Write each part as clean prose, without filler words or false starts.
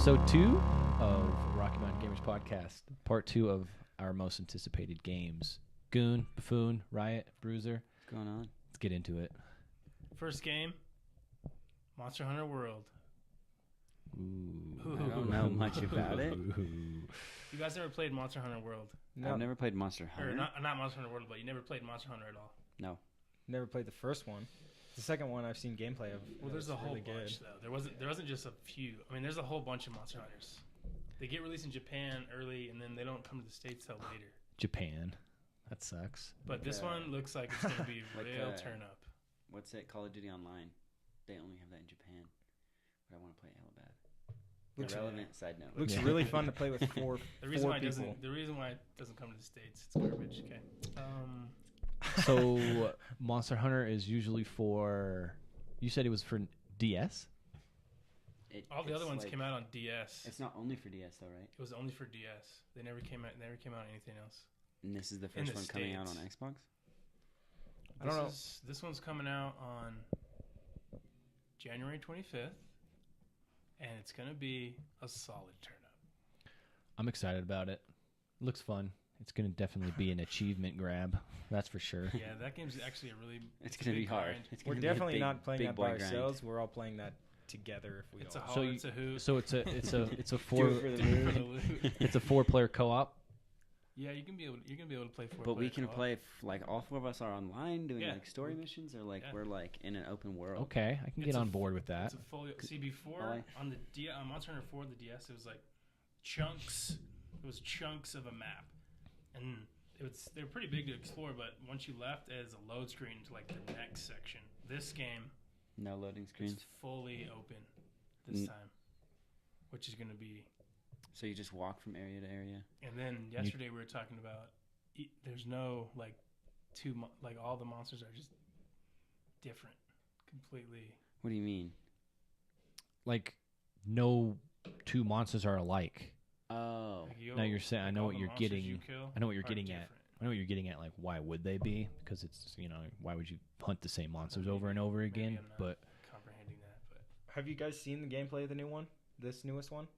episode 2 of rockyMTNgamerz podcast, part 2 of our most anticipated games. Goon, Buffoon, Riot, Bruiser. What's going on? Let's get into it. First game, Monster Hunter World. Ooh. I don't know much about it. You guys never played Monster Hunter World? No. I've never played Monster Hunter. Or not Monster Hunter World, but you never played Monster Hunter at all? No. Never played the first one. The second one I've seen gameplay of. Well, there's a whole really bunch, though. There wasn't just a few. I mean, there's a whole bunch of Monster Hunters. They get released in Japan early, and then they don't come to the States till later. Japan. That sucks. But this one looks like it's going to be a Like, real turn up. What's it? Call of Duty Online. They only have that in Japan. But I want to play it hella bad. Looks- Irrelevant side note. Looks Yeah. really fun to play with four The reason why people. it doesn't come to the States, it's garbage. Okay. So, Monster Hunter is usually for... You said it was for DS? All the other ones like, came out on DS. It's not only for DS though, right? It was only for DS. They never came out on anything else. And this is the In first the one coming out on States. Xbox? I don't know. This one's coming out on January 25th, and it's going to be a solid turn up. I'm excited about it. Looks fun. It's going to definitely be an achievement grab. That's for sure. Yeah, that game's actually a really... It's a going to be big hard. grind. It's We're gonna be a definitely big- not playing big that boy by grind. ourselves. We're all playing that together if we It's a all. haul, So it's a hoot. So it's a Do it for the Do it for mood. the loot. it's a 4-player co-op. Yeah, you're gonna be able to play 4 But we players can co-op. play like all four of us are online doing Yeah. like story missions, or like Yeah. we're like in an open world. Okay, I can It's get a on f- board with that. It's a fully... See, before, Why? on Monster Hunter 4, the DS, it was like chunks. It was chunks of a map. And they're pretty big to explore, but once you left, it is a load screen to like the next section. This game, No loading screens. it's fully open this Mm. time, which is going to be... So you just walk from area to area. And then yesterday we were talking about there's no like all the monsters are just different completely. What do you mean? Like, no two monsters are alike. Oh. Like, Now you're saying, I know all what the you're monsters getting. you kill I know what you're are getting at. different. I know what you're getting at. Like, why would they be? Because it's, why would you hunt the same monsters over and over Maybe again? I'm not But comprehending that, but Have you guys seen the gameplay of the new one? This newest one?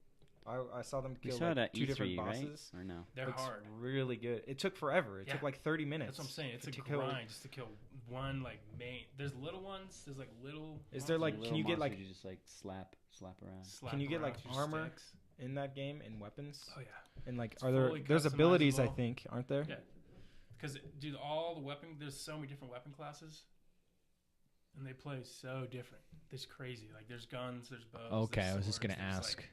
I saw them You kill saw it like at two E3, different right? bosses. Or no? they're Looks hard. really good. It took forever. It Yeah. took like 30 minutes. That's what I'm saying. It's a to kill- grind just to kill one like main. There's little ones. There's like little. Is there, monsters like, can you get, like- you just like slap around? slap Can you get, around like, with your armor? sticks. in that game and weapons. Oh yeah. And like, It's are there? fully There's abilities, I customizable. think, aren't there? Yeah. Because, dude, all the there's so many different weapon classes, and they play so different. It's crazy. Like, there's guns, there's bows. okay, there's I was just swords, gonna there's, ask. like,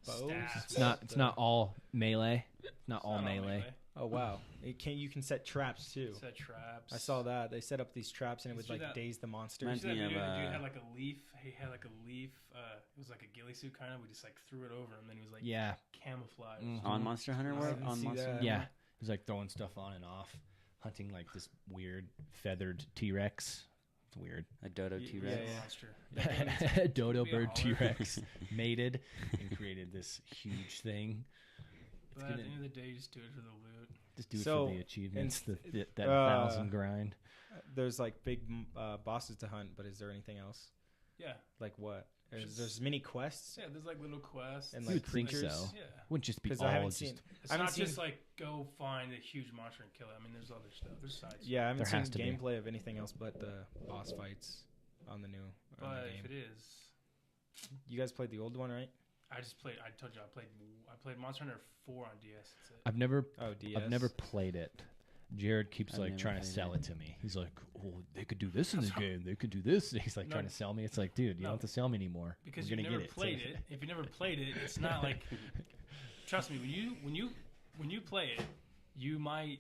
Bows? stats. It's not all melee. Not It's all not melee. Oh wow! You can set traps too. Set traps. I saw that they set up these traps and it Did would you like see that? daze the Did you monsters. see that Reminds me video? of, The dude had like a leaf. He had like a leaf. It was like a ghillie suit kind of. We just like threw it over him, and he was like Yeah. camouflaged. Mhm. On Monster Hunter I World? didn't On see Monster that. Hunter? Yeah. He's like throwing stuff on and off, hunting like this weird feathered T-Rex. It's weird. A dodo Yeah, T-Rex. It's a yeah. monster. That game is- Dodo be a bird hauler. T-Rex mated and created this huge thing. But at the end of the day, you just do it for the loot. Just do it So, for the achievements, and that 1,000 grind. There's like big bosses to hunt, but is there anything else? Yeah. Like what? Just- there's mini quests. Yeah, there's like little quests. And, You like, would think creatures? so. Yeah. Wouldn't just be Because all I haven't just. seen. It's I haven't not just seen- like go find a huge monster and kill it. I mean, there's other stuff. There's sides. Yeah, I haven't There seen has to be. gameplay of anything else but the boss fights on the new on But the if game. it is, You guys played the old one, right? I told you I played Monster Hunter 4 on DS. That's it. I've never Oh, DS. I've never played it. Jared keeps I've like never trying to played sell it. it to me. He's like, "Oh, they could do this in That's this how- game. They could do this." And he's like No. trying to sell me. It's like, dude, you No. don't have to sell me anymore. Because We're you've gonna never get it. played it. If you never played it, it's not like. Trust me, when you play it, you might.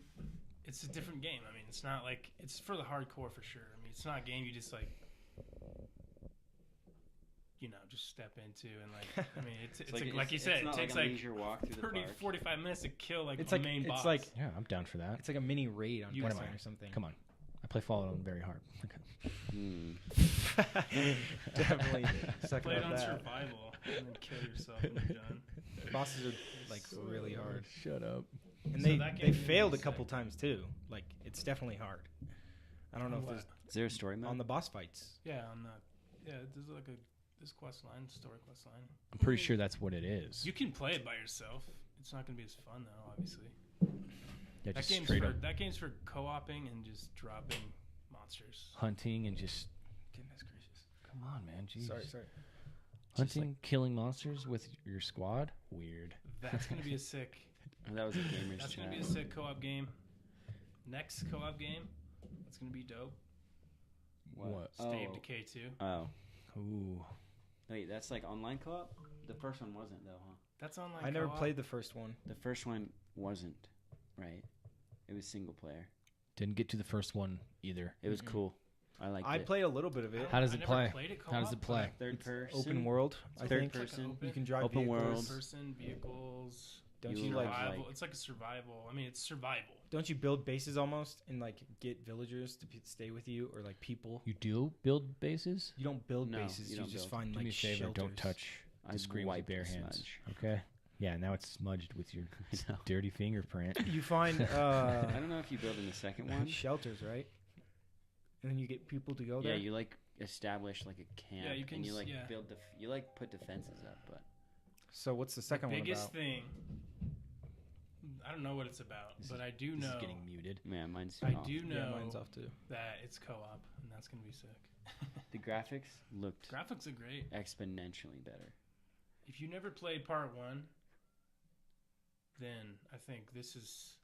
It's a different game. I mean, it's not like it's for the hardcore for sure. I mean, it's not a game you just like. Just step into and like. I mean, it's like you said, it takes like a like leisure walk through the 30, park. 45 minutes to kill like It's a like main boss. it's like Yeah, I'm down for that. it's like a mini raid on You- PS What am I? or something. Come on, I play Fallout on very hard. Hmm. Definitely suck play it about on that. survival and then kill yourself when you're done. Bosses are like really hard, Shut up. and So they that they game failed a is couple sick. times too. Like it's definitely hard. I don't know if What? there's Is there a story mode? on the boss fights. Yeah, on the there's this quest line, story quest line. I'm pretty sure that's what it is. You can play it by yourself. It's not going to be as fun though, obviously. Yeah, That just game's straight for up that game's for co-oping and just dropping monsters. hunting and just Goodness gracious. come on, man. Jeez. Sorry. Hunting, killing monsters with your squad. Weird. That's going to be a sick. Oh, that was a gamer's That's chat. going to be a sick co-op game. Next co-op game, that's going to be dope. What? State Oh. of Decay 2. Oh. Ooh. Wait, that's like online co-op? The first one wasn't, though, huh? That's online. I never co-op. played the first one. The first one wasn't, right? It was single player. Didn't get to the first one either. It was cool. I liked I it. played a little bit of it. How does I it never play? played it How does co-op, it play? Third It's person. open world, I Third think. person. You can drive Open vehicles. world. Person, vehicles. Don't You you like- Survival. It's like a survival. I mean, it's survival. Don't you build bases almost and like get villagers to stay with you or like people? You do build bases? You don't build No, bases. you You, don't just build. find Do like me a favor. shelters. Don't touch the screen with wiped bare the hands. smudge. Okay. Yeah. Now it's smudged with your I know. dirty fingerprint. You find I don't know if you build in the second one. shelters, right? And then you get people to go Yeah, there. you like establish like a camp. Yeah, you can and you s- like yeah. build you like put defenses up, but So what's the second the one biggest about? thing. I don't know what it's about, but I do This know. is getting muted. man, mine's I off. do Yeah, know mine's off too. that it's co-op, and that's gonna be sick. The graphics looked Graphics are great. exponentially better. If you never played part one, then I think this is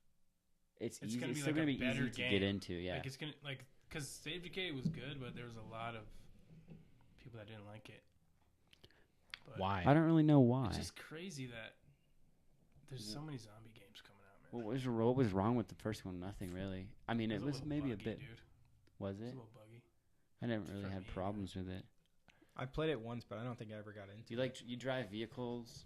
It's It's easy. gonna It's be still like gonna a be better easy to game. get into. Yeah, like it's gonna like because State of Decay was good, but there was a lot of people that didn't like it. But Why? I don't really know why. It's just crazy that there's so many zombie games coming out, man. What was wrong with the first one? Nothing really. I mean, it a was little maybe buggy, a bit. Dude. Was It's a it? little buggy. I never really for had me, problems with it. I played it once, but I don't think I ever got into You it. you drive vehicles.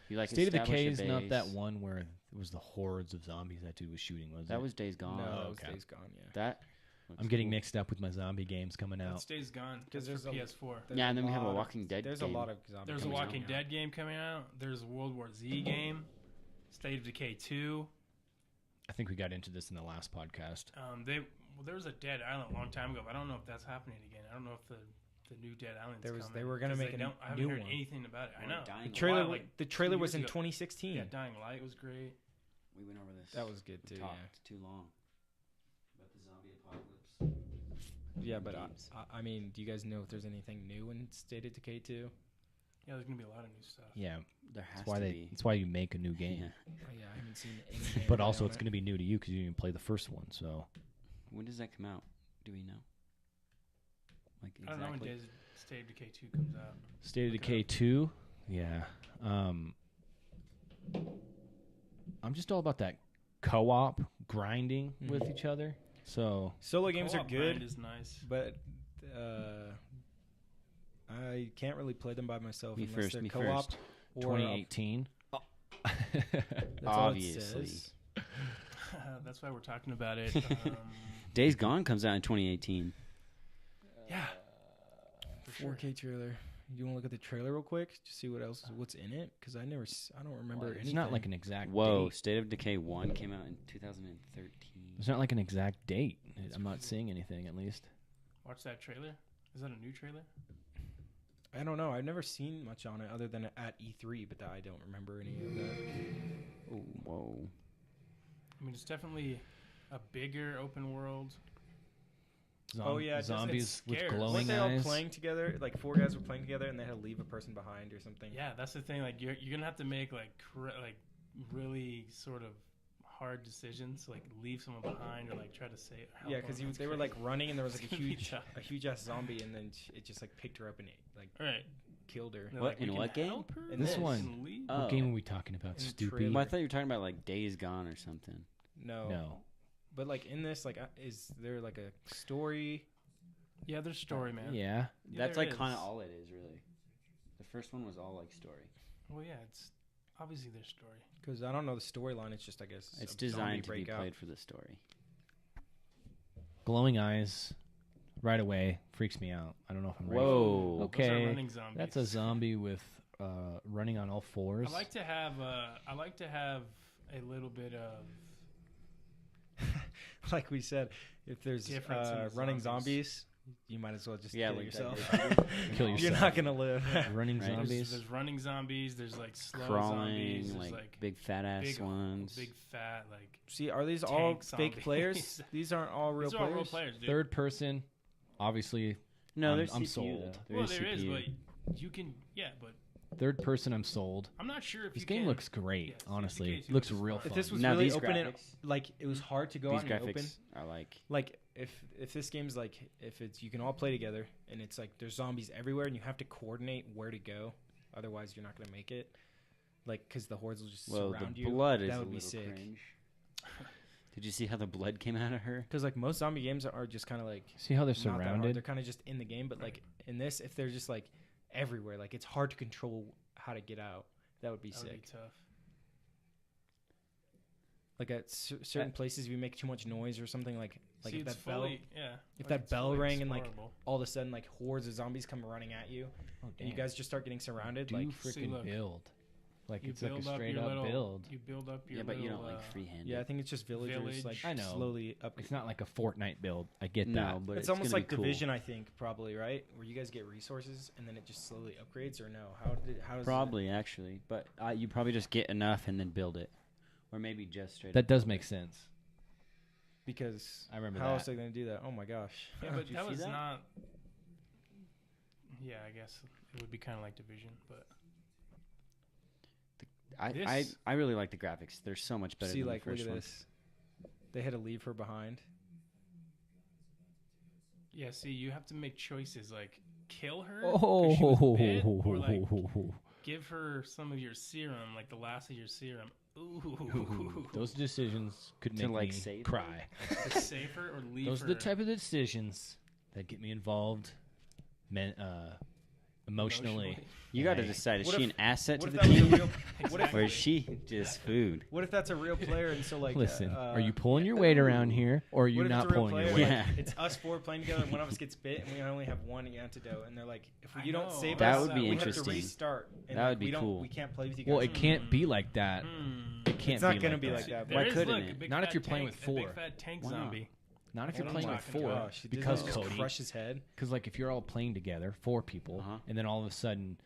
You like State of establish Decay a is not base. that one where it was the hordes of zombies that dude was shooting, was That it? was Days Gone. No, Oh, that was okay. Days Gone. Yeah. That. looks I'm getting cool. mixed up with my zombie games coming That out. stays gone 'Cause because there's there's a- PS4. There's Yeah, and then we have a lot of- Walking Dead. There's game. a lot of zombies. There's a coming Walking out. Dead game coming out. There's a World War Z game. State of Decay 2. I think we got into this in the last podcast. There was a Dead Island a long time ago. But I don't know if that's happening again. I don't know if the new Dead Island's They coming. were gonna 'cause make they a don't- I haven't new heard one. anything about it. I Or know. Dying The trailer, Light, like, the trailer 2 was years in ago. 2016. Yeah, Dying Light was great. We went over this. That was good We too. talked too long about the zombie apocalypse. Yeah, but games. I mean, do you guys know if there's anything new in State of Decay 2? Yeah, there's gonna be a lot of new stuff. Yeah, There has that's why to be. that's why you make a new game. Yeah. Oh, yeah, I haven't seen any. But also, it's going to be new to you because you didn't play the first one. So When does that come out? Do we know? Like I don't know when exactly. State of Decay 2 comes out. State of Look it Decay up. 2, yeah. I'm just all about that co-op grinding with each other. So Solo games are Co-op good, grind is nice. but I can't really play them by myself Me unless first, they're me co-op. first. Or 2018. That's all it Obviously. says. That's why we're talking about it. Days Gone comes out in 2018. Yeah. For sure. 4K trailer. You want to look at the trailer real quick? Just see what's in it? Because I don't remember It's anything. not like an exact Whoa, date. State of Decay 1 came out in 2013. It's not like an exact date. I'm not seeing anything, at least. Watch that trailer. Is that a new trailer? I don't know. I've never seen much on it other than at E3, but I don't remember any of that. Oh, whoa. I mean, it's definitely a bigger open world. Oh, yeah, just- zombies it's with scarce. glowing Weren't they all eyes. playing together? Like 4 guys were playing together, and they had to leave a person behind or something. Yeah, that's the thing. Like you're gonna have to make like really sort of hard decisions, like leave someone behind or like try to save. help Yeah, them. because That's they were crazy. like running, and there was It's like a gonna be huge, tough. ass zombie, and then it just like picked her up and like All right. killed her. And they're What- like, we in can what game? help her, In this we one. can leave. Oh. What game are we talking about? In the Stupid. trailer. Well, I thought you were talking about like Days Gone or something. No. But like in this, like, is there like a story? Yeah, there's story, man. Yeah. Yeah, That's there like kind of is. all it is, really. The first one was all like story. Well, yeah, it's obviously their story. Because I don't know the storyline. It's just, I guess, It's a designed to zombie be breakout. played for the story. Glowing eyes right away freaks me out. I don't know if I'm ready. Whoa. Those are Okay. running zombies. That's a zombie with running on all fours. I like to have a little bit of Like we said, if there's Difference in the running zombies. zombies, you might as well just Yeah, kill like yourself. Kill You're yourself. not gonna live. Running Right. zombies. There's running zombies. There's like slow Crawling, zombies. There's like big fat ass big, ones. big fat like. See, are these all Tank fake zombies. players? These aren't all real These are players. all real players, dude. Third person, obviously. No, I'm there's I'm CPU, sold. though. There Well, is there is, CPU. but you can. Yeah, but Third person, I'm sold. I'm not sure if This you game can. looks great. Yeah, it's Honestly, easy it looks to use. real If fun. If this was Now really these open and graphics, like it was hard to go these out and open. graphics are Like if this game's like if it's you can all play together and it's like there's zombies everywhere and you have to coordinate where to go, otherwise you're not gonna make it. Like because the hordes will just well, surround the you. blood is that a would be little sick. cringe. Did you see how the blood came out of her? Because like most zombie games are just kind of like See how they're not that hard. surrounded? They're kind of just in the game, but like in this, if they're just like everywhere, like it's hard to control how to get out. That would be That sick. would be tough. Like at certain places, if you make too much noise or something, like See, if it's that bell, fully, yeah. if like that it's bell fully rang and like explorable. all of a sudden like hordes of zombies come running at you, Oh, and you guys just start getting surrounded, do like See, freaking look. build. Like You it's like a build up straight your up little- build. You build up your Yeah, but you don't little, like freehand. yeah, I think it's just villagers Village. like I know. slowly up. It's not like a Fortnite build. I get No, that. but It's almost gonna like be cool. Division, I think, probably right, where you guys get resources and then it just slowly upgrades, or no? How does Probably actually, but you probably just get enough and then build it, or maybe just straight. That up does build make it. sense. because I remember how that. else are they gonna do that? Oh my gosh! Yeah, but Did you that see was that? not. Yeah, I guess it would be kind of like Division, but This- I really like the graphics. They're so much better See, than like the look first at one. this. They had to leave her behind. yeah. See, you have to make choices like kill her, Oh, 'cause she was bit, or like give her some of your serum, like the last of your serum. Ooh, those decisions could To, make like, me save cry. To save her or leave Those her. are the type of decisions that get me involved, emotionally. You got to Hey. decide: is What she if- an asset What to if the that was a team, real? What if or is she just food? What if that's a real player and so like Listen, are you pulling your weight around here, or are you what if not it's a real pulling your player? weight? Yeah. Like, it's us four playing together, and one of us gets bit, and we only have one antidote, and they're like, if I you don't know. save That us, would be we have to interesting. restart. And That like, would be we don't, cool. We can't play with you guys. Well, it can't be like that. It can't It's not be gonna like be that. like that. There Why is, couldn't look, it? a big Not if fat you're playing tank- with a big four. fat tank Why not? zombie. Not if you're Oh playing my with four, gosh, doesn't because it just Cody. crush his head. Because like if you're all playing together, four people, Uh-huh. and then all of a sudden,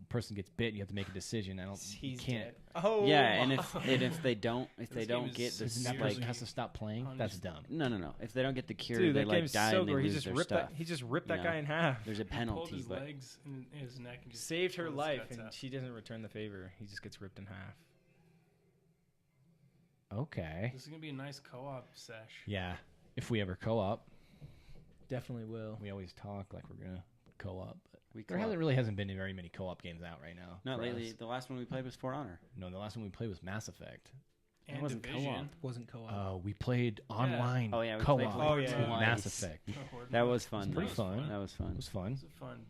person gets bit, you have to make a decision. You He's can't. dead. Oh, Yeah, and if they don't This game get is this Isn't that Seriously. person has to stop playing? That's Understand. dumb. no, if they don't get the cure, dude, they that like game's die so and they gore. He lose just their ripped stuff. that. He just ripped that Yeah. guy in half. There's a He pulled penalty, his but legs and his neck and just Saved her pulled his life, guts and out. she doesn't return the favor. He just gets ripped in half. Okay. This is gonna be a nice co-op sesh. Yeah. If we ever co-op, Definitely will. we always talk like we're gonna co-op. But we there hasn't been very many co-op games out right now. not for lately. us. The last one we played was For Honor. No, the last one we played was Mass Effect. And wasn't Division. co-op. Wasn't co-op. We played online Oh, yeah, we co-op. played Oh, yeah, yeah. Mass twice. Effect. Horde That mode. was fun. pretty though. fun. That was fun. It was fun. It's a fun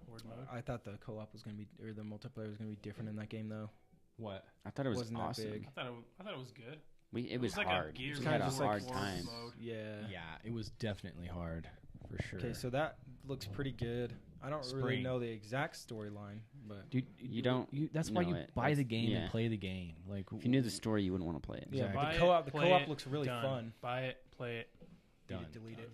horde mode. I thought the co-op was gonna be, or the multiplayer was gonna be different in that game though. What? I thought it was Wasn't that awesome. big. I thought it was good. It was like hard. a gear We kinda had a just like hard horde time. mode. Yeah. Yeah, it was definitely hard for sure. Okay, so that looks pretty good. I don't really Spring. know the exact storyline, but Dude, You don't that's why know you it. buy the That's- game yeah. and play the game. Like If you knew the story, you wouldn't want to play it. yeah, Exactly. Buy the it, co-op. The play co-op it, looks really done. fun. Buy it, play it. Beat Done. it, delete it.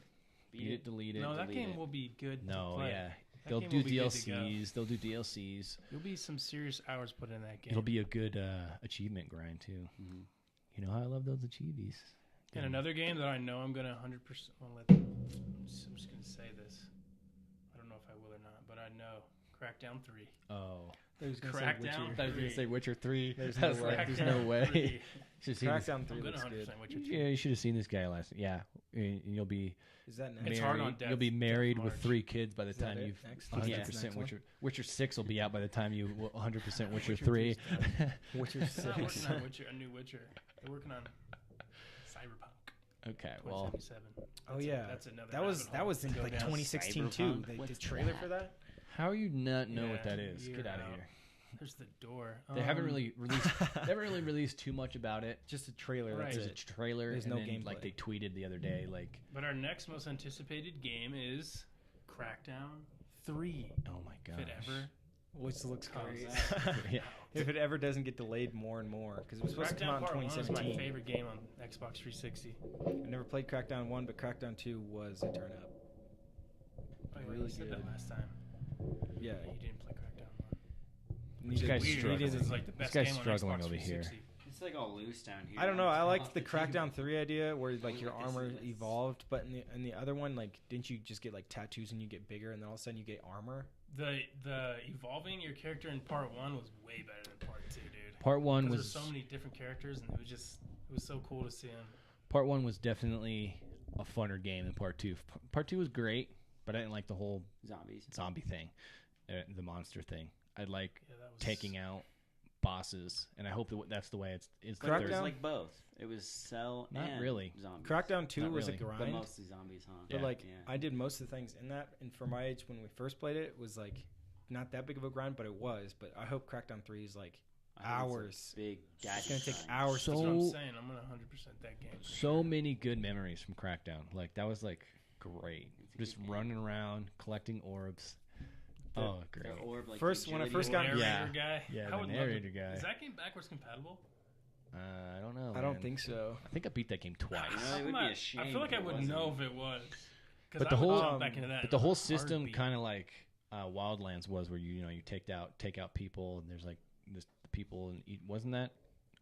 beat it, delete it. No, that delete game it. will be good. to No, play. yeah. That They'll game do will be good to go. DLCs. They'll do DLCs. There'll be some serious hours put in that game. It'll be a good achievement grind too. Mhm. You know how I love those achievies. And another game that I know I'm gonna 100%. I'm just gonna say this. I don't know if I will or not, but I know Crackdown 3. Oh, I was gonna say Crackdown. Witcher. I was gonna say Witcher 3. There's I no was way. like, there's no way. 3. Should have seen this. Crackdown 3 I'm gonna looks 100% good. Witcher 3. Yeah, you should have seen this guy last. Yeah, and you'll be Is that next? It's married. hard on Death- You'll be Death married with March. 3 kids by the Is that time it? you've Next? 100% Next one? Witcher 6 will be out by the time you 100% Witcher Witcher 3. 3's Witcher They're 6. not working on Witcher, a new Witcher. They're working on Cyberpunk Okay, well, 2077. Oh yeah, That's another. that was rabbit hole in to go like down. 2016 too. Cyberpunk? The What's trailer that? for that. how you not know what Yeah, that is? you're Get out of out. here. There's the door. They haven't Um, really released. They haven't really released too much about it. Just a trailer. Right. That's There's a it. trailer, There's and no then, like gameplay. they tweeted the other day, like, But our next most anticipated game is Crackdown 3. oh my If god, it ever Which looks comes great. out. Yeah. If it ever doesn't get delayed more and more, because it was supposed to come Crackdown out in Part 1 is my 2017. favorite game on Xbox 360. I never played Crackdown 1, but Crackdown 2 was a turn up. Oh, yeah, really you said good. that last time. Yeah. You didn't play Crackdown 1. These guy's Weird, struggling. because it's like the best guy's game on struggling Xbox over here. 360. It's like all loose down here. I don't know. It's I off liked the table. Crackdown 3 idea where like Only your like this armor and this. evolved, but in the other one, like, didn't you just get like tattoos and you get bigger, and then all of a sudden you get armor? The evolving your character in part 1 was way better than part 2, dude. Part one Because was there's so many different characters, and it was so cool to see them. part one was definitely a funner game than part two. Part two was great, but I didn't like the whole Zombies. zombie thing, the monster thing. I like Yeah, that was taking out bosses, and I hope that's the way it's the But it third. was Crackdown? like both. It was cell Not and really. zombies. Crackdown 2 Not was really. a But grind, mostly zombies, huh? but Yeah. like Yeah. I did most of the things in that, and for my age when we first played it, it was like not that big of a grind, but it was. But I hope Crackdown 3 is like I think it's a hours. Big It's gadget gonna take grind. hours. So- That's what I'm saying. I'm gonna 100% that game. for So sure. many good memories from Crackdown. Like that was like great. It's a Just good game. running around collecting orbs. The- Oh, great. The orb, like, First- the when I agility first orb. got- narrator Yeah. guy. Yeah, I the would narrator love guy. Is that game backwards compatible? I don't know. I don't man. think so. I think I beat that game twice. You know, How it would come be I- a shame I feel like if I it would wasn't. know if it was. 'Cause But the I would whole- jump back into that. But the in a whole system heartbeat. kind of like Wildlands was, where you take out people, and there's like this the people, and wasn't that,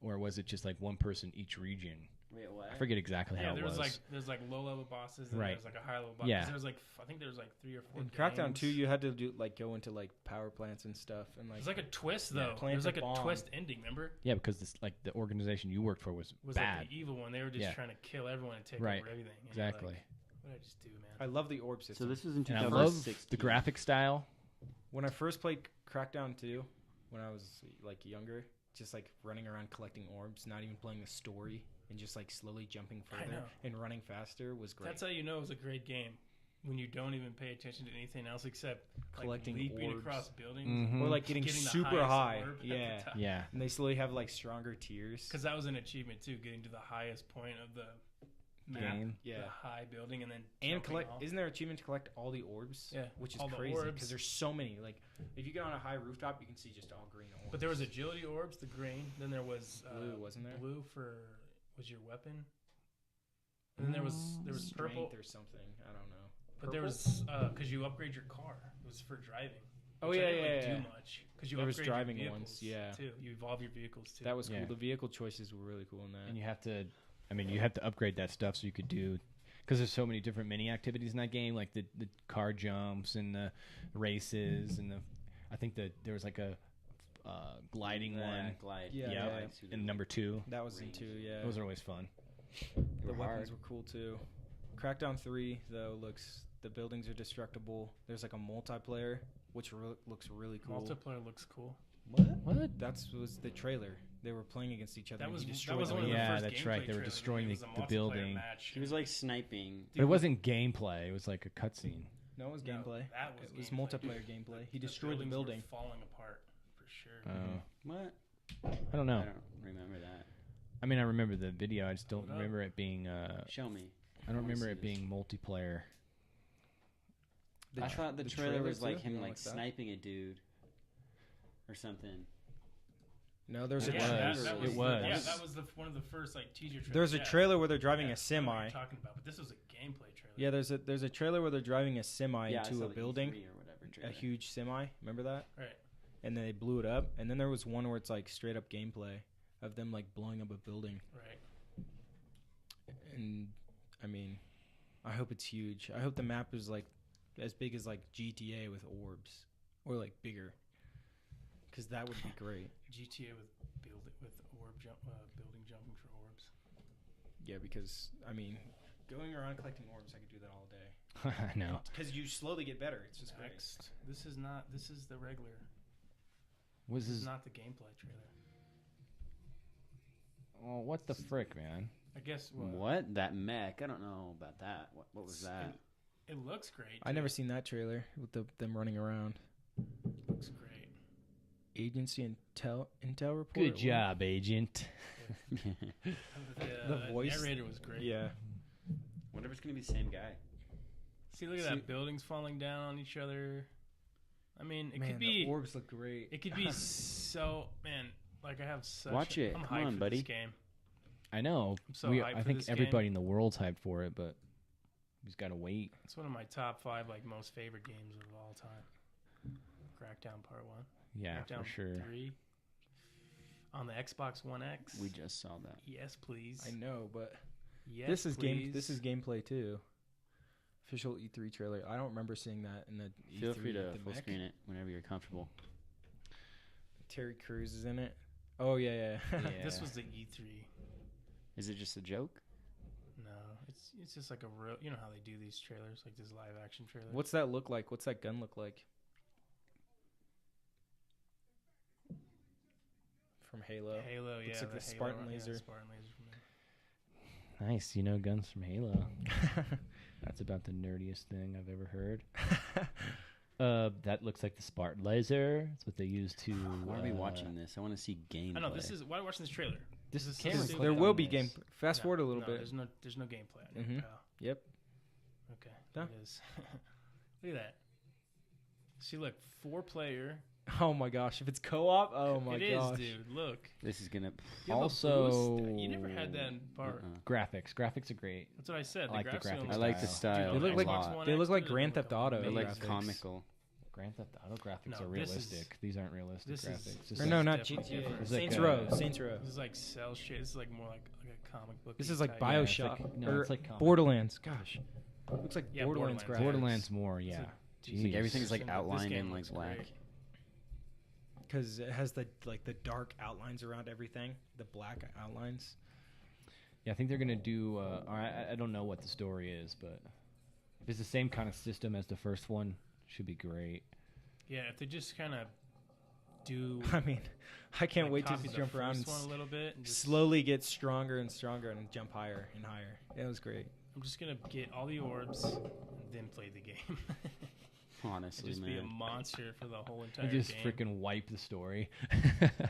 or was it just like one person each region? Wait, what? I forget exactly how Yeah, it there was. was like low level bosses, and Right. there's like a high level boss. Yeah. There was like I think there was like 3 or 4. In Crackdown games. 2, you had to do like go into like power plants and stuff, and like There's like a twist Yeah, though. plant There's like a a bomb. twist ending. Remember? Yeah, because this like the organization you worked for was Was bad. like the evil one. They were just Yeah. trying to kill everyone and take Right. over everything. And you're Exactly. Like, what did I just do, man? I love the orb So system. this was in And I love 2016. the graphic style. When I first played Crackdown 2, when I was like younger, just like running around collecting orbs, not even playing the story, and just like slowly jumping I further know. and running faster was great. That's how you know it was a great game. When you don't even pay attention to anything else except like, Collecting leaping orbs. across buildings. Mhm. Or like getting the super highest high. orb at the Yeah. top. Yeah, And they slowly have like stronger tiers. Because that was an achievement too, getting to the highest point of the map, Game. the Yeah. high building, and then And jumping collect off. isn't there achievement to collect all the orbs? Yeah, Which is all the crazy orbs. because there's so many. Like if you get on a high rooftop, you can see just all green orbs. But there was agility orbs, the green. Then there was Blue, wasn't there? Blue was your weapon. And then there was strength purple. or something. I don't know. But there was because you upgrade your car. It was for driving. Oh which I yeah, didn't yeah, really yeah. do much because you There was upgrade your driving vehicles ones, yeah. Too. You evolve your vehicles too. That was Yeah. cool. The vehicle choices were really cool in that. and you have to. I mean, you have to upgrade that stuff so you could do. Because there's so many different mini activities in that game, like the car jumps and the races and I think that there was like a gliding one. Glide. Yeah, Yeah, yeah. and number 2. That was in 2, yeah. Those are always fun. The weapons were cool too. Crackdown 3 though the buildings are destructible. There's like a multiplayer which looks really cool. Multiplayer looks cool. What? That was the trailer. They were playing against each other. That and was he that destroyed was them. one of the Yeah, first that's right. gameplay They were trailers. destroying It was a the multiplayer building. match. He was like sniping. But it wasn't gameplay. It was like a cutscene. No, it was No, gameplay. that was It was gameplay. multiplayer gameplay. He The destroyed the buildings building. were falling apart for sure. What? I don't know. I don't remember that. I mean, I remember the video. I just don't Hold up. remember it being. Show me. I don't wanna remember see it this. being multiplayer. I thought the trailer was like too? You him don't like that? sniping a dude or something. No, there's a It yeah, was. that It was. was. Yeah, that was one of the first like teaser trailers. There's a Yeah. trailer where they're driving Yeah, a semi. I know what you're talking about, but this was a gameplay trailer. Yeah, there's a trailer where they're driving a semi Yeah, I into saw a the building, E3 or whatever a trailer. huge semi. Remember that? Right. And then they blew it up. And then there was one where it's like straight up gameplay of them like blowing up a building. Right. And I mean, I hope it's huge. I hope the map is like as big as like GTA with orbs, or like bigger, because that would be great. GTA with building jumping for orbs. Yeah, because I mean, going around collecting orbs, I could do that all day. I know. Because you slowly get better. It's just great. Next, this is the regular. Was This is this? not the gameplay trailer. Oh, what the frick, man? I guess What? That mech? I don't know about that. What was that? It looks great. I never seen that trailer with them running around. Looks great. Agency Intel report. Good job, agent. The voice- narrator was great. Yeah. Wonder if it's gonna be the same guy. See, look at See- that. Buildings falling down on each other. I mean, it Man, could be. the orbs look great. It could be so. Man, like I have such. Watch it. I'm Come hyped on, for buddy. This game. I know. I'm so hyped I for think this everybody game. in the world's hyped for it, but just gotta wait. It's one of my top 5 like most favorite games of all time. Crackdown Part 1. Yeah, Crackdown for sure. 3. On the Xbox One X. We just saw that. Yes, please. I know, but Yes, this is please. This is gameplay too. Official E3 trailer. I don't remember seeing that in the E3. Feel free to the full mech. screen it whenever you're comfortable. Terry Crews is in it. Oh yeah. Yeah. This was the E3. Is it just a joke? No, it's just like a real. You know how they do these trailers, like this live action trailer. What's that look like? What's that gun look like? From Halo. Halo? Looks Yeah, like the Halo, Spartan yeah, laser. Spartan laser from there. Nice, you know guns from Halo. That's about the nerdiest thing I've ever heard. That looks like the Spartan laser. That's what they use to. Why are we watching this? I want to see gameplay. I know this is. Why are we watching this trailer? This is camera camera. clip There clip will on be this. game. Fast No, forward a little no, bit. There's no gameplay on it, Mhm. pal. Yep. Okay. Yeah. It is. Look at that. See, look, 4-player. Oh my gosh! If it's co-op, oh my It is, gosh! dude. Look. This is gonna. You have a Also- boost. You never had that in part. Graphics. Graphics are great. That's what I said. I like the graphics graphics I like the style. style. They look a like lot. they look like Grand Theft Auto. They're like graphics. comical. Grand Theft Auto graphics No, are this is- realistic. These aren't realistic this is- graphics. This Or is no, like- not definitely GTA. different. It's like, Saints uh, Row. Saints Row. This is like cell shit. This is like more like a comic book. This is like Yeah, it's Bioshock like- no, or it's like comic. Borderlands. Gosh, looks like Yeah, Borderlands graphics. Borderlands more, It's yeah. like- Jeez. Like everything's like This outlined game in like looks black. great. Because it has the dark outlines around everything, the black outlines. Yeah, I think they're gonna do. I don't know what the story is, but if it's the same kind of system as the first one, should be great. Yeah, if they just kind of do. I mean, I can't like, wait to copy just the jump around and first one a little bit. And just, slowly get stronger and stronger and jump higher and higher. It was great. I'm just gonna get all the orbs and then play the game. And Honestly, just be a man. monster for the whole entire And just game. freaking wipe the story.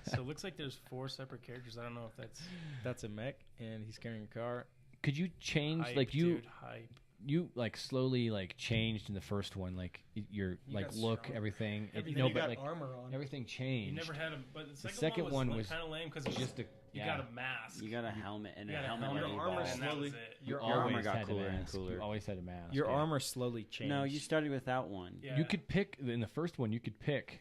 So it looks like there's 4 separate characters. I don't know if that's That's a mech, and he's carrying a car. Could you change hype, like dude, hype. you like slowly like changed in the first one, like your You like got look, stronger. everything. Everything No, you but got like armor on. everything You changed. never had a. But the second second, one one was kind of lame because it's just just a you got a mask. You got a helmet and You a got a helmet. helmet that Your armor evolved. and that was slowly- it. You Your armor always got had a cooler and mask. cooler. You always had a mask. Your yeah. armor slowly changed. No, you started without one. Yeah. You could pick in the first one. You could pick.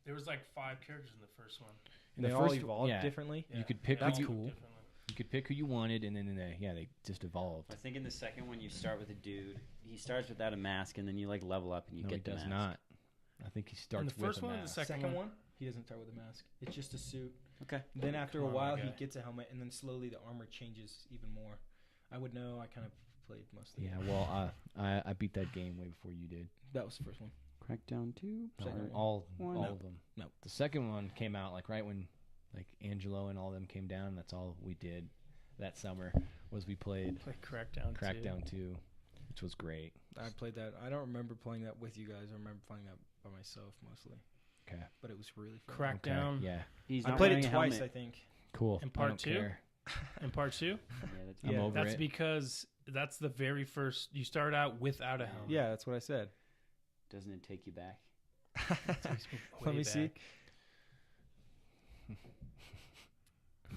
There was like 5 characters in the first one. In They the all first, evolved yeah, differently. Yeah. You could pick They who all you- look cool. differently. You could pick who you wanted, and then they just evolved. I think in the second one you start with a dude. He starts without a mask, and then you like level up and you No, get he the does mask. not. I think he starts the first with a one or the mask. second Second one, he doesn't start with a mask. It's just a suit. Okay. Then after Come a on, while, my he guy. gets a helmet, and then slowly the armor changes even more. I would know. I kind of played most of it. Yeah, well, I beat that game way before you did. That was the first one. Crackdown 2. Second all one. all No. of them. No. The second one came out like right when like Angelo and all them came down. That's all we did that summer was we played Like Crackdown. Crackdown 2, which was great. I played that. I don't remember playing that with you guys. I remember playing that by myself mostly. Okay. But it was really fun. Crackdown. Yeah. He's I not played wearing it a twice, helmet. I think. Cool. In I part don't 2? care. In part 2, Yeah, that's I'm Yeah. over that's it. because that's the very first. You start out without a helmet. Yeah, that's what I said. Doesn't it take you back? Takes me Let way me see. back.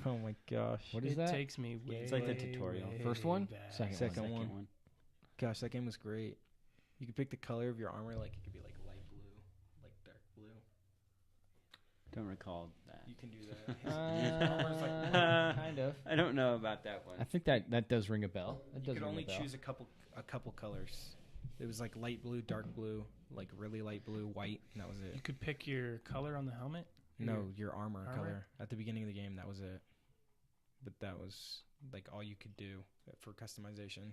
Oh my gosh. What is It that? takes me way, It's like the tutorial. way First one? back. Second one. Gosh, that game was great. You could pick the color of your armor. Like it could be like light blue, like dark blue. Don't recall that. You can do that. Kind of. I don't know about that one. I think that does ring a bell. That You does could ring only a bell. choose a couple colors. It was like light blue, dark blue, like really light blue, white, and that was You it. could pick your color on the helmet. No, your armor Armor? color. At the beginning of the game, that was it. But that was like all you could do for customization.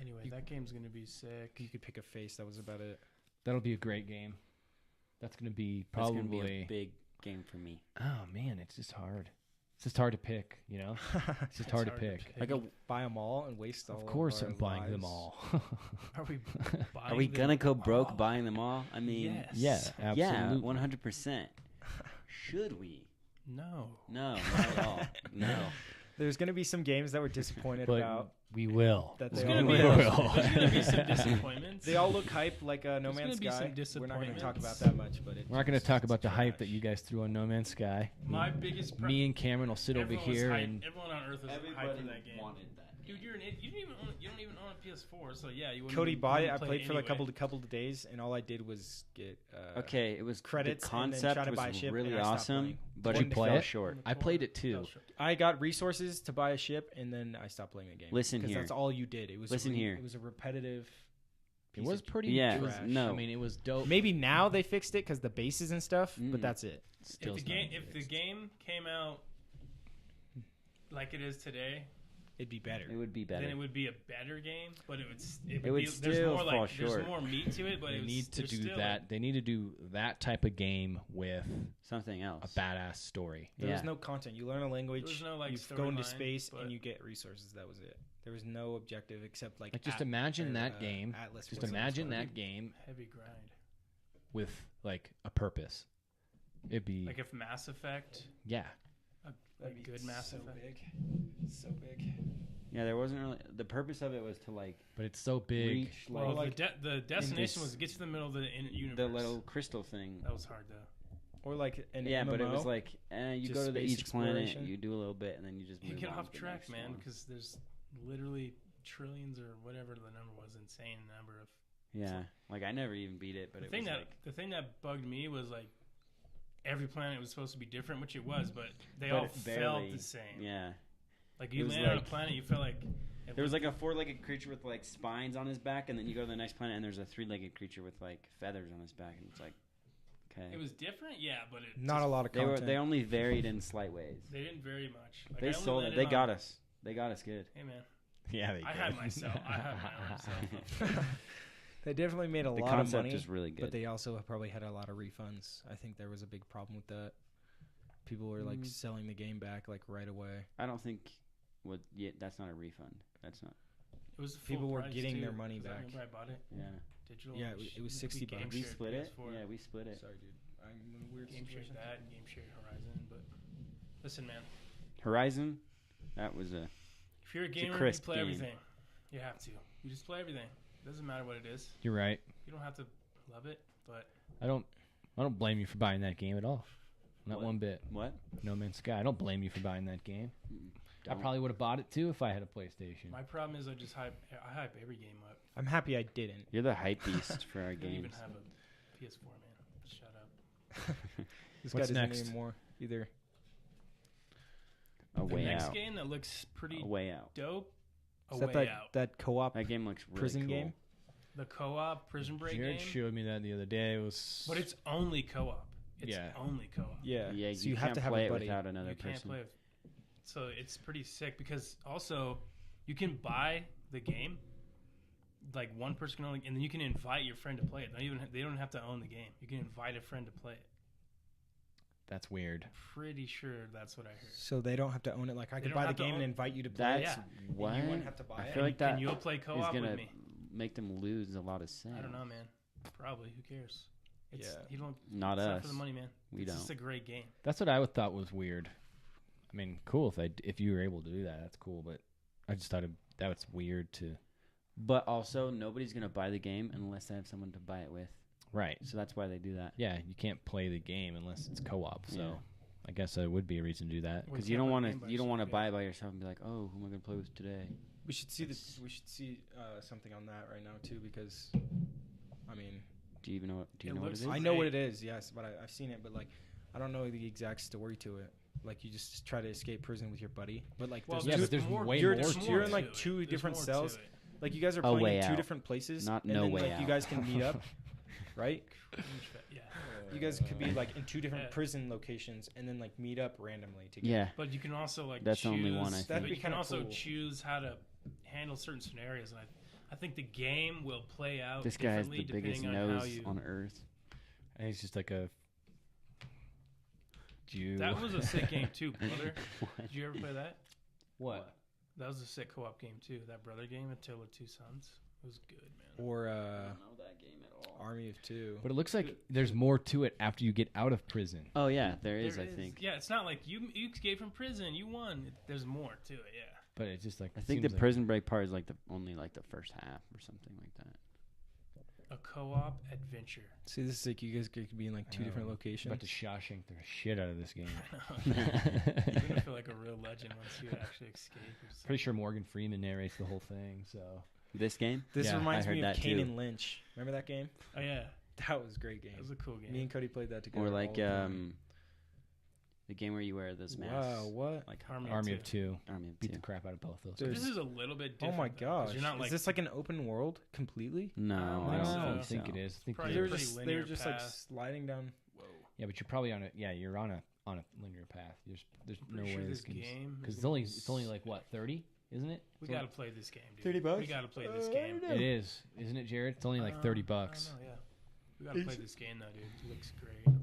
Anyway, You- that game's gonna be sick. You could pick a face. That was about it. That'll be a great game. That's gonna be That's probably. gonna be a big game for me. Oh man, it's just hard. It's just hard to pick. You know, it's just hard to pick. I could buy them all and waste all. Of course, our I'm buying them lives. all. Are we? Are we gonna go broke all? buying them all? I mean, Yes. Yeah, yeah, absolutely. 100%. Should we? No. No, not at all. No. There's gonna be some games that we're disappointed But about. we will. That There's they gonna all be look- there's gonna be some disappointments. They all look hype like No There's Man's gonna be Sky. some We're not going to talk about disappointments. that much, but We're not going to talk about the it's hype that trash. you guys threw on No Man's Sky. My biggest. Me and Cameron will sit over everyone was here hyped- and everyone on Earth was hyped for that game. wanted that. Dude, you don't even own a PS4, so yeah, you wouldn't. Cody even- bought it. wouldn't I play played for like anyway. a couple of days, and all I did was get Okay, it was credits The and then concept try to buy a was ship, really and I stopped awesome, playing. but Did it you play fell it? short. I played it too. I got resources to buy a ship, and then I stopped playing the game. Listen because here. that's all you did. It was Listen here. It was a repetitive. It piece was of pretty. Yeah, it was, trash. no. I mean, it was dope. Maybe now they fixed it because the bases and stuff, Mm. but that's it. Still If the game came out like it is today, It'd be better. It would be better. then it would be a better game. But it would would be, still there's more fall short. There's more meat to it, but they it was, need to there's do still, that. They need to do that type of game with Something a else. badass story. There was Yeah. no content. You learn a language. There was no, like, you go into storyline, space but- and you get resources. That was it. There was no objective except like. Like, just At- imagine or, that game. Atlas. Just what's imagine called? that game heavy grind. with like a purpose. It'd be Like if Mass Effect, yeah. a That'd be good Mass so Effect. big, so big. Yeah, there wasn't really. The purpose of it was to like But it's so big. reach like Well, like, the destination this- was to get to the middle of the universe. the little crystal thing. That was hard though. Or like an Yeah, MMO. but it was like you Just go to space each planet, exploration. you do a little bit, and then you just You move get on off to the track, next man, one. because there's literally trillions or whatever the number was, insane number of. Yeah, like I never even beat it, but The it thing was that like the thing that bugged me was like every planet was supposed to be different, which it was, but they But all it felt barely- the same. yeah. Like It you was land on a like- planet, you felt like There was like a four-legged creature with like spines on his back, and then you go to the next planet, and there's a three-legged creature with like feathers on his back, and it's like, okay. it was different, yeah, but it not just, a lot of They content. they only varied in slight ways. They didn't vary much. Like, I They only sold it. landed They on- got us. They got us good. Hey man, Yeah, they I did. had myself. I had my own self. They definitely made a The lot of concept money, is really good. but they also probably had a lot of refunds. I think there was a big problem with that. People were like selling the game back like right away. I don't think. That's not a refund. That's not. It was full People were price, getting too, their money 'cause I back. remember I bought it Yeah. digital. Yeah, it was $60 Game We shared split it. PS4. Yeah, we split it. Sorry, dude. I'm in a weird Game shared situation. that and game shared Horizon. But listen, man, Horizon. That was a. if you're a a gamer, you crisp play game. everything. You have to. You just play everything. Doesn't matter what it is. You're right. You don't have to love it, but I don't blame you for buying that game at all. Not What? one bit. What? No Man's Sky. I don't blame you for buying that game. I Don't. probably would have bought it too if I had a PlayStation. my problem is I hype every game up. I'm happy I didn't. You're the hype beast for our I don't even games. have a PS4, man. Shut up. This What's guy doesn't next? anymore either. A The way next out. game that looks pretty A way out. dope. A Is that Way that, Out. that co-op That game looks really prison cool. game? The co-op Prison Break Jared game. showed me that the other day. It was. But it's only co-op. It's Yeah. only co-op. Yeah. Yeah, So you, you have can't to have play a it buddy. without another You can't person. play with. So it's pretty sick because also you can buy the game. Like one person can only, and then you can invite your friend to play it. They don't have to own the game. You can invite a friend to play it. That's weird. Pretty sure that's what I heard. So they don't have to own it. Like I They could don't buy the have to game and own- invite you to play That's it. Yeah. what. You wouldn't have to buy I it. feel like that Can you play is co-op gonna with me? make them lose a lot of sales. I don't know, man. Probably. Who cares? It's, Yeah. You don't. Not It's not us. for the money, man. We It's don't. just a great game. That's what I would thought was weird. I mean, cool if you were able to do that. That's cool, but I just thought that was weird to. But also, nobody's gonna buy the game unless they have someone to buy it with. Right. So that's why they do that. Yeah, you can't play the game unless it's co-op. So Yeah. I guess that would be a reason to do that. Well, Because you you can't don't play want the game by to. You don't want to yourself, buy it by yourself and be like, oh, who am I gonna play with today? We should see this. We should see something on that right now too, because I mean, Do you even know? What, do you It know what looks it is? I know what great. it is, yes, but I've seen it, but like, I don't know the exact story to it. Like, you just try to escape prison with your buddy, but like, Well, Yeah, two, but there's way you're, more just, to you're it. in like to two There's different more to cells. it. Like, you guys are A playing way in two out. different places, Not and no then way like out. you guys can meet up, right? Yeah. You guys could be like in two different Yeah. prison locations, and then like meet up randomly together. Yeah. But you can also like That's the choose, only one I but think. That'd be you can kinda also cool. choose how to handle certain scenarios, and I think the game will play out. This guy has differently the biggest depending on how nose you. on earth. And he's just like a Jew. That was a sick game too, brother. What? Did you ever play that? What? That was a sick co-op game too. That brother game, A Tale of Two Sons. It was good, man. Or I don't know that game at all. Army of Two. But it looks like there's more to it after you get out of prison. Oh yeah, there is. There I think. Yeah, it's not like you escaped from prison, you won. There's more to it. Yeah. But it's just like I think the seems like- prison break part is like only the first half or something like that. a co-op adventure. See, this is like you guys could be in like two different locations. About to Shawshank the shit out of this game. You're gonna feel like a real legend once you actually escape. Pretty sure Morgan Freeman narrates the whole thing. So This game? This Yeah, reminds I heard me of that Kane too. and Lynch. Remember that game? Oh yeah, That was a great game. that was a cool game. Me and Cody played that together. Or all like the time. the game where you wear those masks. Wow, what? Like Army of Two. Army of Beat Two. the crap out of both those. Dude, This is a little bit Oh different. my though, 'cause gosh! You're not like is this like an open world completely? No, I I don't don't know. think think so. it is. I think Probably it They were is. pretty just linear just like path. sliding down. whoa. Yeah, but you're probably on a you're on a linear path. There's no Pretty way sure this this game because is it's only like what 30, isn't it? We It's gotta play this game, dude. $30? We gotta play this game. It is, isn't it, Jared? It's only like $30. I don't know, yeah. We gotta play this game though, dude. It looks great.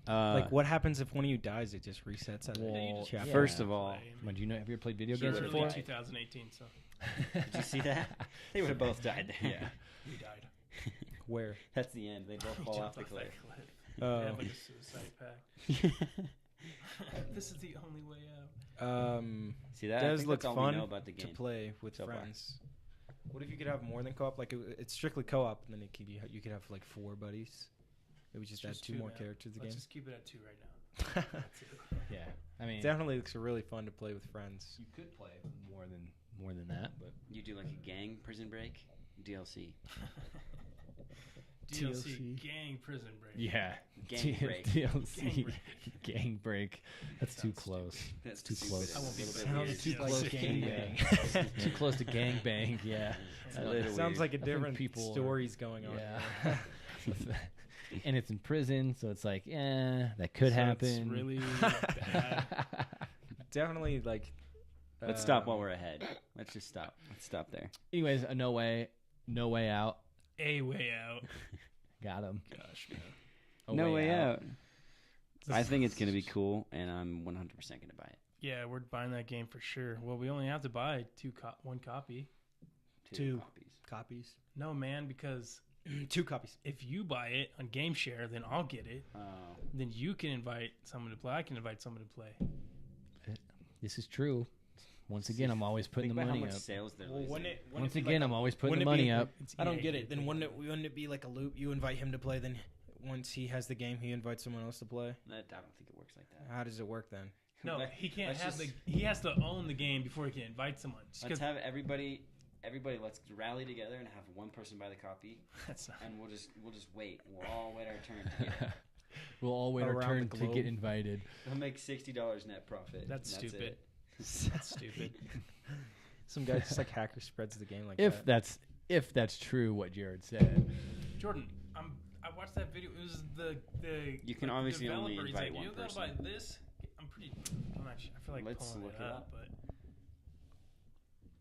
Like, what happens if one of you dies? It just resets at Well, Yeah, you just chapter. First of all, play. But do you know? Have you ever played video It's games would've before? early died. 2018, so did you see that? They would have both died there. Yeah. we died. Where? That's the end. They both fall off the Jumped cliff. that cliff. Oh. They have like a suicide pact. This is the only way out. See that? I Does think look that's all fun we know about the to game. play with so far. friends. What if you could have more than co-op? Like it's strictly co-op, and then it could be you could have like 4 buddies. Maybe just add Just 2 two, more man. characters to the Let's game. just keep it at 2 right now. That's it. Yeah, I mean, Definitely looks really fun to play with friends. you could play more than that, but You do like a gang prison break DLC. DLC Gang Prison Break. yeah, Gang break. DLC Gang gang break. That's too Sounds close. That's too stupid. close. It's I won't be a little bit sounds weird. too close to gang bang. Too close to gang bang. Yeah, It's a little Sounds weird. like a think different people are- stories going on. yeah. And it's in prison, so it's like, that could So happen. It's really bad. Definitely like. Let's stop while we're ahead. Let's just stop. Let's stop there. Anyways, no way out. A way out. Got him. Gosh, man. No way out. I think it's gonna be cool, and I'm 100% gonna buy it. Yeah, we're buying that game for sure. Well, we only have to buy one copy. Two. copies. Copies. No, man, because 2 copies. if you buy it on Game Share, then I'll get it. Oh, Then you can invite someone to play. I can invite someone to play. This is true. Once again, I'm always putting think the about money how much up. sales they're Well, losing. wouldn't it? Once again, I'm always putting the wouldn't it money be- up. It's I don't EA, get dude. it. Then wouldn't it be like a loop? You invite him to play, then once he has the game, he invites someone else to play. I don't think it works like that. How does it work then? No, Let- he can't let's have just- He has to own the game before he can invite someone. Just Let's 'cause- have everybody. Let's rally together and have one person buy the copy, that's not. and we'll just wait. We'll all wait our turn to get it. We'll all wait our Around turn the to globe. get invited. They'll make $60 net profit. That's and stupid. it. That's stupid. Some guy just like hacker spreads the game like If that. that's true, what Jared said. Jordan, I watched that video. It was the You can like, obviously only developer. He's invite like, one you gotta buy person. this. I'm not sure. I feel like Let's pulling look it it up, up. but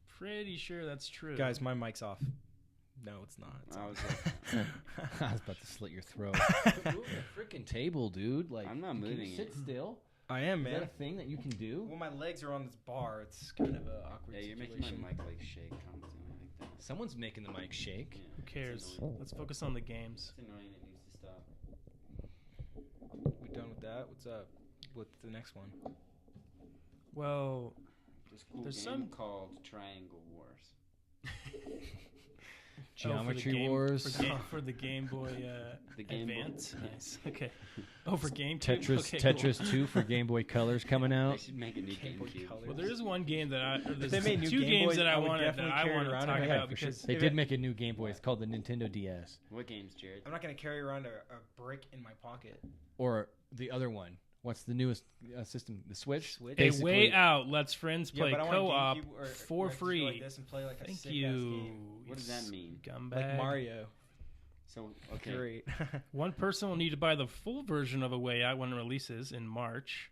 pretty sure that's true. Guys, my mic's off. No, it's not. It's I on. was like, I was about to slit your throat. Move the freaking table, dude. Like, I'm not can moving you sit it. still? I am, Is that man. a thing that you can do? Well, my legs are on this bar. It's kind of a awkward yeah, you're situation. making my mic like shake constantly like that. Someone's making the mic shake. Yeah, Who cares? It's annoying. Let's focus on the games. It's annoying. It needs to stop. We done with that? What's up? What's the next one? Well, This cool There's game some- called Triangle Wars. Geometry Wars. for the Game Boy The Game Boy. Advance. Nice. Okay. Oh, for GameCube. Tetris Okay, Tetris cool. 2 for Game Boy Color's coming They out. should make a new Game Boy GameCube. Color. Well, there is one game that or there's they made new two Game games Boys, that I I would wanted definitely carry to around talk and about for sure. because They did make a new Game Boy. It's called the Nintendo DS. What games, Jared? I'm not going to carry around a brick in my pocket. Or the other one. What's the newest system? The Switch? Switch? A Basically- way out lets friends Yeah, play but I want a co-op GameCube or for just go free. like this and play like a Thank sick-ass you. game. What does that mean? Scumbag. Like Mario. So, okay. Great. One person will need to buy the full version of A Way Out when it releases in March,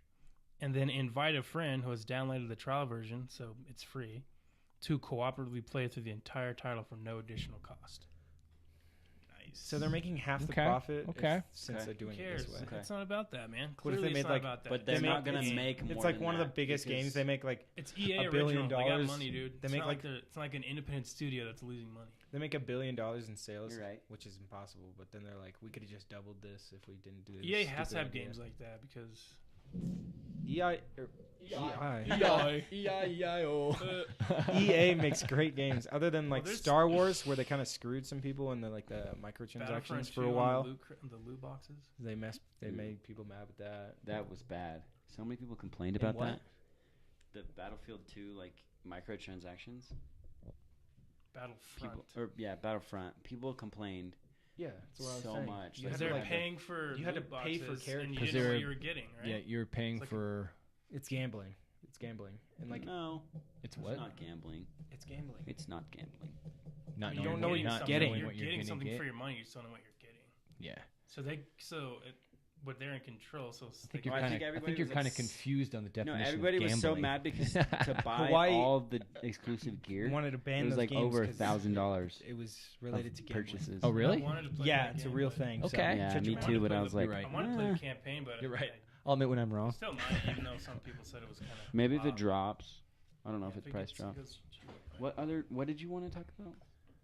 and then invite a friend who has downloaded the trial version, so it's free, to cooperatively play through the entire title for no additional cost. Nice. So they're making half the Okay, profit okay. since Okay. they're Who doing it cares? this way. Okay. It's not about that, man. What if Clearly they it's made, not like- about that. But They they're make not gonna the- make more It's like than one of the that biggest because- games. They make like It's EA $1 billion. original. They got money, dude. They It's make not like- it's not like an independent studio that's losing money. They make $1 billion in sales, You're right. which is impossible. But then they're like, we could have just doubled this if we didn't do this. EA has to stupid have idea. games like that because EA, E-I-E-I-O. EA makes great games. Other than like there's- Star Wars, where they kind of screwed some people in the microtransactions Battlefront for 2 a on while. the loot boxes. They made people mad with that. That was bad. So many people complained And about what? that. The Battlefield 2 like microtransactions. Battlefront. Battlefront. People complained Yeah, that's what I was so saying. much. You Like, had They're to, like, like, paying for you had to loot pay for boxes, characters. and you 'Cause didn't know they're- what you were getting, right? Yeah, you're paying It's like for It's gambling. It's gambling. And like no, it's it's what? not gambling. it's gambling. It's not gambling. Not You knowing don't know what you're not getting. knowing You're what you're getting gonna something get. for your money. You just don't know what you're getting. Yeah, But they're in control. So I think you're Well, I kind think of. I everybody think you're was kind of obs- confused on the No, definition. everybody of was so gambling. mad because to buy Hawaii- all of the exclusive gear, You wanted to ban it was those like games over 'cause $1,000 It was related to gambling. purchases. Oh really? I wanted to play Yeah, that it's a game, real but- thing. Okay. So Yeah, shut me your too. mouth. But I was like, You're right. I want to play the campaign, but You're right. I I'll admit when I'm wrong. still not, even though some people said it was kind of. maybe if it drops. I don't know if it's price drop. Goes cheaper. What did you want to talk about?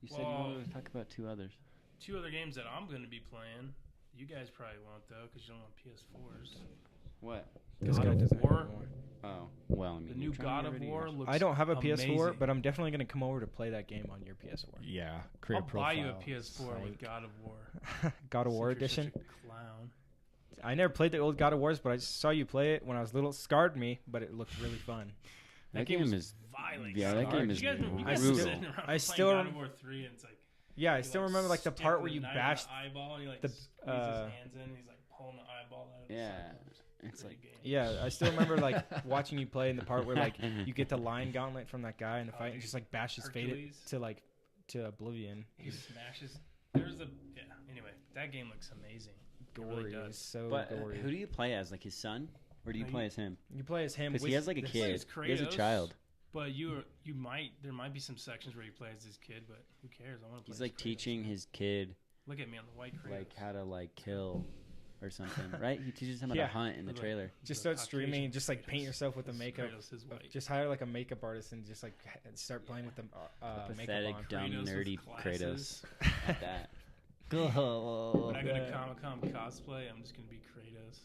You said you Well- wanted to talk about two others. Two other games that I'm going to be playing. You guys probably won't though, because you don't want PS4s. What? This God guy of doesn't War. anymore. Oh, well, I mean, The you're new trying God to of get rid War yours. looks. I don't have a PS4, amazing. but I'm definitely going to come over to play that game on your PS4. Yeah, create I'll a profile. buy you a PS4 with Psych. God of War. God of War Since you're edition. such a clown. I never played the old God of Wars, but I just saw you play it when I was little. It scarred me, but it looked really fun. That game is violent. yeah, that game is You guys brutal. are sitting around I playing still God rem- of War 3, and it's like Yeah, I you, still like, remember like the stick part where you knife in bashed. the eyeball, and you like the, squeeze his hands in, and he's like pulling the eyeball out. Of his Yeah, side. it's Great like game. Yeah, I still remember like watching you play in the part where like you get the lion gauntlet from that guy in the fight and just like bash his fate Hercules. to oblivion. He smashes. There's a Anyway, that game looks amazing. It really Gory, does. it's so But gory. who do you play as? Like his son, or do you No, play you- as him? You play as him Because with he has like a this- kid. as He has a Kratos. child. But there might be some sections where you play as his kid, but who cares? I want to play. He's as like Kratos. teaching his kid Look at me on the white Kratos. like how to like kill or something, right? He teaches him how Yeah. to hunt in the Like- trailer. Just The start streaming Caucasian and just like paint Kratos. yourself with the This makeup. Kratos is white. Just hire like a makeup artist and just like start playing with the makeup Pathetic, on. dumb, Kratos with nerdy glasses. Kratos. Like that. When I go to Yeah. Comic-Con cosplay, I'm just gonna be Kratos.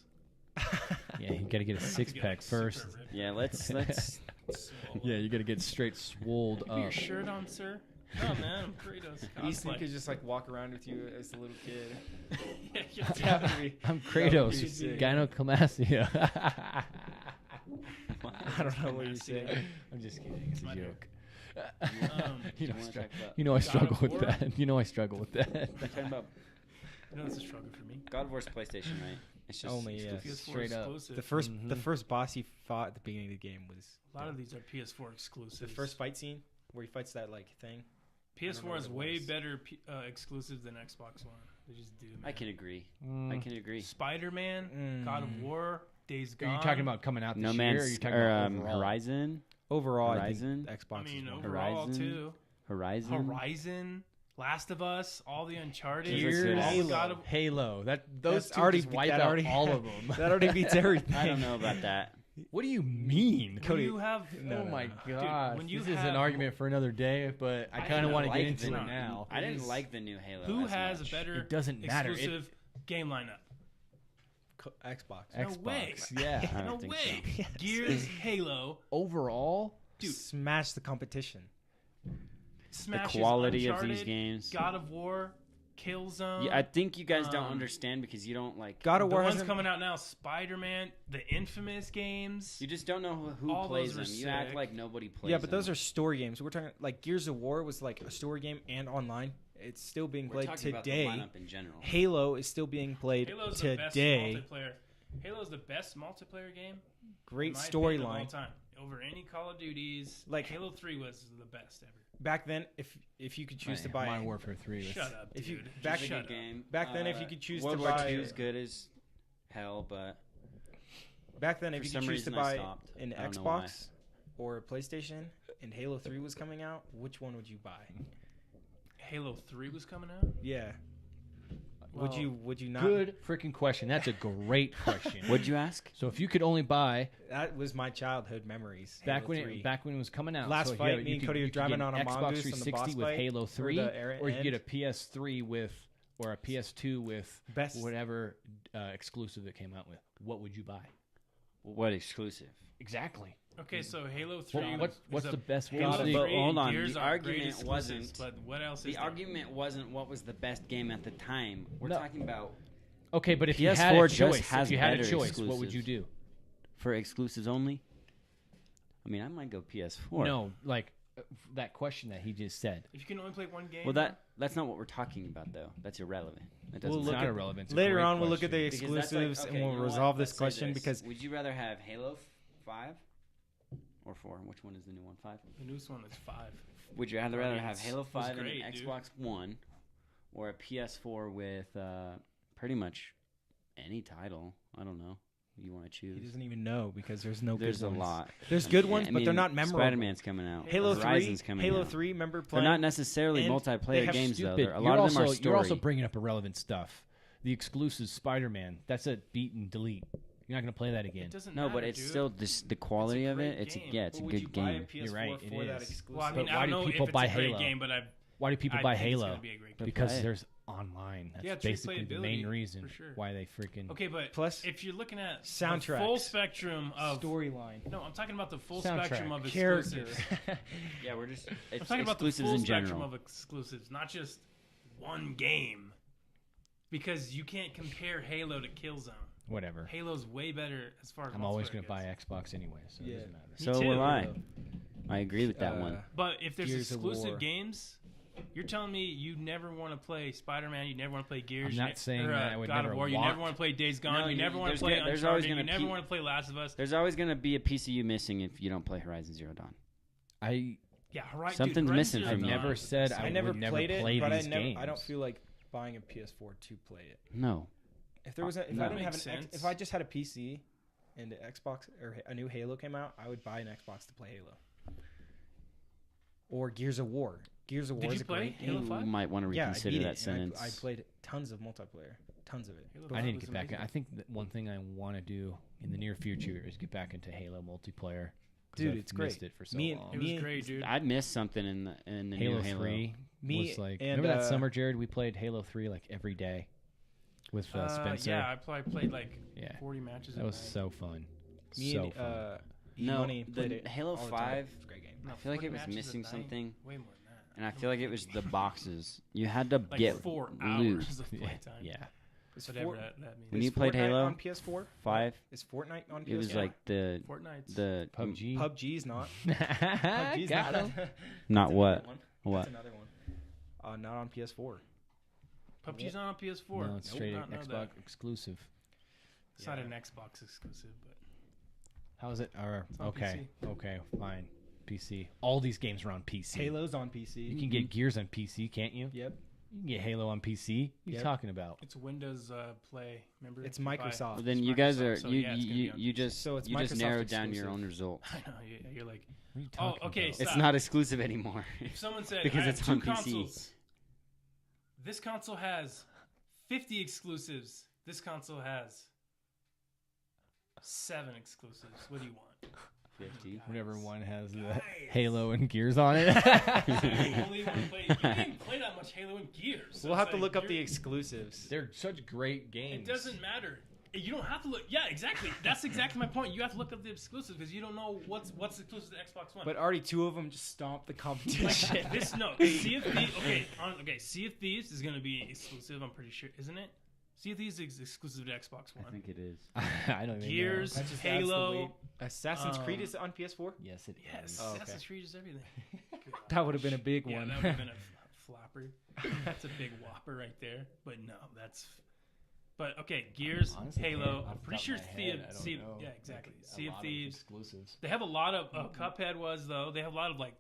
Yeah, you gotta get a I have to six get, pack like, super first. ripped. Yeah, let's Swole. Yeah, you gotta get straight swolled Can I put your up. shirt on, sir? No, man, I'm Kratos. Ethan Cosplay. could just like walk around with you as a little kid. Yeah, That would be- I'm that would be Kratos, sick. gynecomastia. I don't know what you're saying. I'm just kidding. It's a My joke. Do You know, wanna talk about- you know I God struggle of with War? that. You know I struggle with that. We're talking about You know, it's a struggle for me. God of War's PlayStation, right? It's just Only, yeah. exclusive. PS4 Straight up. exclusive. The Mhm. first boss he fought at the beginning of the game was A lot of these are PS4 exclusives. the first fight scene where he fights that like thing. I don't know PS4 what is it way was. better exclusives than Xbox One. They just do. Man. I can agree. Mm. I can agree. Spider-Man, God of War, Days Are Gone. you talking about coming out this No year? Or are Man's you talking or about overall? Horizon. Overall, Horizon? I think Xbox I mean, is more. overall Horizon? too. Horizon. Horizon, Last of Us, all the Uncharted, Gears, all the Halo. God of Halo. Those That's two already just be- wipe that out already- all of them. That already beats everything. I don't know about that. What do you mean? When Cody- you have No, Oh no, my no. god! when you this is have- an argument for another day, but I I kind of didn't want to like get into the- it now. I didn't is- like the new Halo. who as has much. a better It doesn't matter. It, exclusive game lineup? Xbox. No Xbox, way. yeah. I No don't think way. Yes. Gears, Halo, Overall, dude. Smash the competition. Smashes The quality of Uncharted, these games. God of War, Killzone. Yeah, I think you guys don't um, understand because you don't like. God of the War ones hasn't. coming out now, Spider-Man, the Infamous games. You just don't know who All plays them. those are You act sick. like nobody plays. Yeah, but those them. are story games. We're talking like Gears of War was like a story game and online. It's still being We're played talking today. about the lineup in general. Halo is still being played Halo's the best today. multiplayer. Halo's the best multiplayer game. Great in my opinion, of all storyline. time. Over any Call of Duties. Like- Halo 3 was the best ever. Back then, if you could choose to buy Modern Warfare 3. was- Shut up, if you- dude. back- Just It's a shut good up. game. Back then, if you could choose to World War buy- II is good as hell, but back then, if For you some could choose to reason I buy stopped. an I don't know why. Xbox or a PlayStation and Halo 3 was coming out, which one would you buy? Halo 3 was coming out? Yeah. Well, would you not? Good freaking question. That's a great question. what'd you ask? So if you could only buy That was my childhood memories. back Halo when 3. it was coming out. Last so fight, yeah, me you and could- Cody you were could driving get on an a Xbox Mongoose on the 360 boss with fight Halo for 3, the air or you could get a end. PS3 with, or a PS2 with Best. whatever exclusive it came out with. What would you buy? What exclusive? Exactly. Okay, so Halo 3. What's the best? Halo But 3 hold on, Gears the are great argument exclusives, wasn't- But what else The is there? argument wasn't what was the best game at the time. We're No. talking about Okay, but if you PS4 had a just choice, has if you had a better choice, what would exclusives. you do? for exclusives only. I mean, I might go PS4. No, like that question that he just said. If you can only play one game. Well, that's not what we're talking about, though. That's irrelevant. That We'll doesn't It's look not at- irrelevant. It's a Later great on, we'll look at question. the Because that's exclusives like, and okay, we'll you know what? resolve this Let's say question this. because Would you rather have Halo 5 or 4? Which one is the new one? 5? The newest one is 5. Would you rather have Guardians Halo was 5 great, and an dude. Xbox One or a PS4 with pretty much any title? I don't know. You want to choose? he doesn't even know because there's no There's good a ones. lot. There's good I ones, but mean, they're not memorable. Spider-Man's coming out. Halo Horizon's 3, coming Halo out. 3, remember They're playing? not necessarily and they multiplayer have games, though. Stupid. A lot of them are story. You're also bringing up irrelevant stuff. The exclusive Spider-Man. That's a beat and delete. You're not going to play that again. It doesn't No, matter, but it's dude. still the quality of great it. It's game. it's a But would you good buy a game. PS4 You're right, it for that is. exclusive? Well, I But mean, why I do don't know people if buy it's a great Halo? game, but Why do people I buy think it's Halo? gonna be a great game. Because Play it. there's online. That's Yeah, true basically the main playability, reason for sure. why they freaking. Okay, but Plus if you're looking at the soundtracks. full spectrum of Storyline. no, I'm talking about the full Soundtrack. spectrum of Characters. exclusives. Yeah, we're just I'm it's talking about the exclusives full in spectrum general. of exclusives, not just one game. Because you can't compare Halo to Killzone. Whatever. Halo's way better as far as I'm always multiplayer going to goes. buy Xbox anyway, so Yeah. it doesn't matter. So too. will I. I agree with that one. But if there's Gears of War. exclusive games, you're telling me you never want to play Spider-Man, you never want to play Gears, I'm not saying or, that I would God never of War, you want. never want to play Days Gone, No, you never want there's to play gonna- there's always Uncharted, you gonna never be- want to play Last of Us. There's always going to be a piece of you missing if you don't play Horizon Zero Dawn. Yeah, right. Something's dude, missing Horizon from Zero you. Dawn Never was said the I I best. never would never played it, play but these I games. don't feel like buying a PS4 to play it. No. If there was a, if No. I didn't have Makes an X, sense. if I just had a PC and an Xbox or a new Halo came out, I would buy an Xbox to play Halo. Or Gears of War. Gears of Did War you is a play great Halo game. You 5? might want to Yeah, I reconsider beat that it. sentence. And I played tons of multiplayer, tons of it. Halo I 5 need to was get back. amazing. I think that one thing I want to do in the near future is get back into Halo multiplayer. 'Cause Dude, I've it's missed great. it for so Me and- long. It was Me- great, dude. I'd miss something in the Halo new Halo. 3 Me was like. and, Remember that summer, Jared? We played Halo 3 like every day with Spencer. Yeah, I probably played like Yeah. 40 matches. That a was night. so fun. Me so and fun. No, E-Money the played it Halo all the time. 5, It's a great game. No, I feel like 40 it was matches a missing night? something. Way more than that. And I feel like it was the boxes. You had to like get 4 loot. hours of yeah. playtime. Yeah. Is Whatever Fort- that means. When is you played Fortnite Halo on PS4? 5, Is Fortnite on PS4? it was Yeah. like the Fortnite's. PUBG. PUBG's not. PUBG's Got not. him. not That's what another one. what. That's another one. Not on PS4. PUBG's not on PS4. No, it's Nope, straight not know Xbox that. exclusive. It's not Yeah. an Xbox exclusive, but How is it? Or, It's on okay. Okay. Fine. PC. All these games are on PC. Halo's on PC. You can get Gears on PC, can't you? Yep. You can get Halo on PC. What are you Yep. talking about? it's Windows Play. Remember? It's You buy- Microsoft. Well, then It's you guys are Microsoft, so you yeah, it's gonna be you on you PC. just So it's you just Microsoft narrowed down your exclusive. own result. I know. You're like, What are you oh, talking okay. about? Stop. It's not exclusive anymore. If someone said Because I have it's two on PC. consoles, this console has 50 exclusives. This console has 7 exclusives. What do you want? 50. Whatever one has the Guys. Halo and Gears on it. You only want to play. You didn't play that much Halo and Gears. So We'll have it's to like look up the you're- exclusives. They're such great games. It doesn't matter. You don't have to look. Yeah, exactly. That's exactly my point. You have to look up the exclusives because you don't know what's exclusive to Xbox One. But already 2 of them just stomped the competition. like, this no. Sea of Thieves. Okay. Sea of Thieves is gonna be exclusive. I'm pretty sure, isn't it? Sea of Thieves is exclusive to Xbox One. I think it is. I don't even Gears, know. That just adds the Halo. weight. Assassin's Creed is on PS4? Yes, it Yes, is. Oh, okay. Assassin's Creed is everything. That would have been a big Yeah, one. that would have been a flopper. That's a big whopper right there. But no, that's. But okay, Gears, Honestly, Halo. off I'm the pretty top sure of my Sea head, of I don't Sea. know. Yeah, exactly. Like, Sea a of lot of Thieves. exclusives. They have a lot of Cuphead was though. They have a lot of like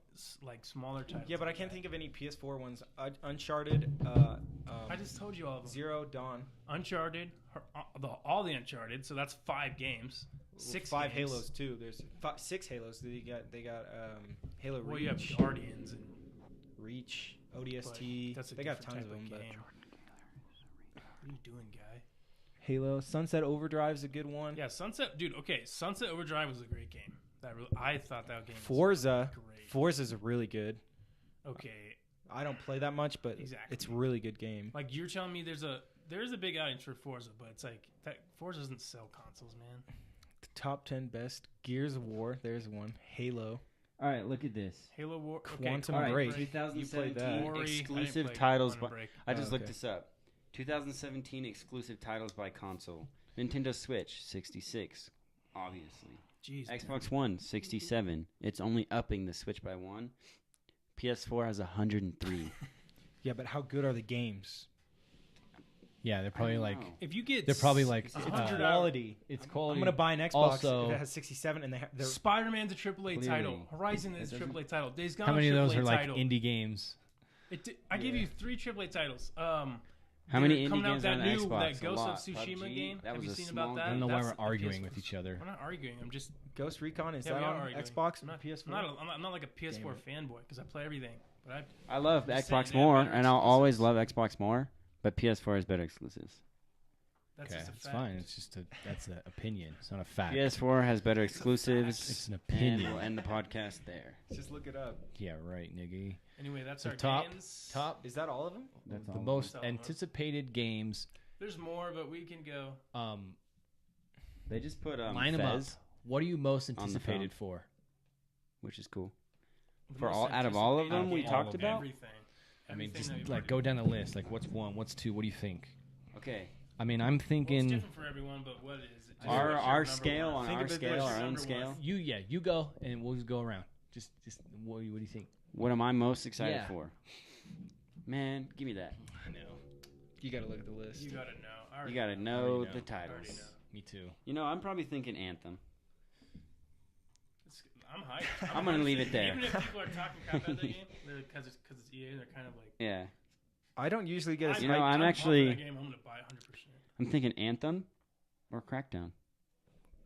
smaller titles. Yeah, but I like can't that. think of any PS4 ones. Uncharted, I just told you all of them. Zero Dawn, Uncharted, all the Uncharted. So that's 5 games. 6 5 games. Halos too. There's 6 Halos. They got Halo Well, Reach, you have Guardians and Reach, ODST. that's a They got different tons of type them. of But game. What are you doing, guy? Halo, Sunset Overdrive's a good one. Yeah, Sunset, dude. Okay, Sunset Overdrive was a great game. I thought that game was Forza, great. Forza's really good. Okay, I don't play that much, but Exactly. it's a really good game. like you're telling me there's a big audience for Forza, but it's like that Forza doesn't sell consoles, man. The top 10 best Gears of War. There's one. Halo. All right, look at this. Halo War. Quantum All right, Break. 2017 Ori, exclusive titles. I just Oh, looked okay. this up. 2017 exclusive titles by console. Nintendo Switch, 66, obviously. Jeez. Xbox One, 67. It's only upping the Switch by 1. PS4 has 103. Yeah, but how good are the games? Yeah, they're probably like If you get they're probably like a hundred Quality. it's quality. I'm gonna buy an Xbox Also- if it has 67 and they're Spider-Man's a AAA Clearly. title. Horizon is a It doesn't- AAA title. Days Gone. How many of those are like title. indie games? I gave you 3 AAA titles. How many coming indie out games that on new Xbox? that A Ghost of lot. Tsushima PUBG, game. that Have was you a seen small about that? I don't know why That's we're arguing PS4 with each other. We're not arguing. I'm just Ghost Recon. Is Yeah, that we are on arguing. Xbox I'm and not, PS4? I'm not like a PS4 fanboy because I play everything. But I love Just Xbox saying, more, they have and better I'll always exclusives. love Xbox more, but PS4 has better exclusives. that's Okay, just a it's fact. fine. It's just that's an opinion. It's not a fact. PS4 has better exclusives. It's an And opinion. we'll end the podcast there. Just look it up. Yeah, right, nigga. Anyway, that's So our top- games. Top Is that all of them? That's the all. most That's all of them. anticipated games. There's more, but we can go. They just put Line them up. Fez, What are you most on the anticipated phone. for? which is cool. The For most all- out of all of anticipated them we game, talked about? everything. I mean, Everything just that we've like already- go down the list. Like, what's 1? What's 2? What do you think? Okay, I mean, I'm Well, it's thinking different for everyone, but what is it? Just our what's your our number scale one? on Think our of it scale, as our own number scale. one. you go, and we'll just go around. Just what do you think? What am I most excited Yeah. for? Man, give me that. I know. You gotta look at the list. You gotta know. I already You gotta know. know already the know. I already titles. know. Me too. You know, I'm probably thinking Anthem. I'm hyped. I'm gonna leave it there. Even if people are talking crap about that game, because it's EA, they're kind of like. Yeah, I don't usually get as You know, hyped. I'm pumped for actually- that game. I'm gonna buy 100%. I'm thinking Anthem or Crackdown.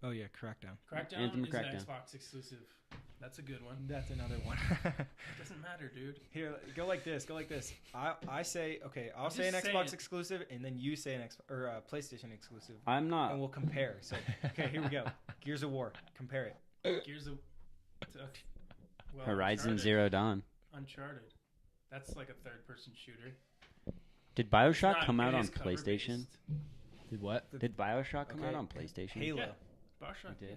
Oh yeah, Crackdown. Crackdown Anthem or is Crackdown? an Xbox exclusive. That's a good one. That's another one. Doesn't matter, dude. Here, go like this. Go like this. I say okay. I'll say an Just say Xbox it. exclusive, and then you say an PlayStation exclusive, I'm not. and we'll compare. So okay, here we go. Gears of War. Compare it. Gears of well, Horizon Uncharted. Zero Dawn. Uncharted. That's like a third-person shooter. Did It's Bioshock not- come out it on is cover-based. PlayStation? Did what? Did Bioshock come Okay. out on PlayStation? Halo. Yeah. Bioshock. It did. Yeah.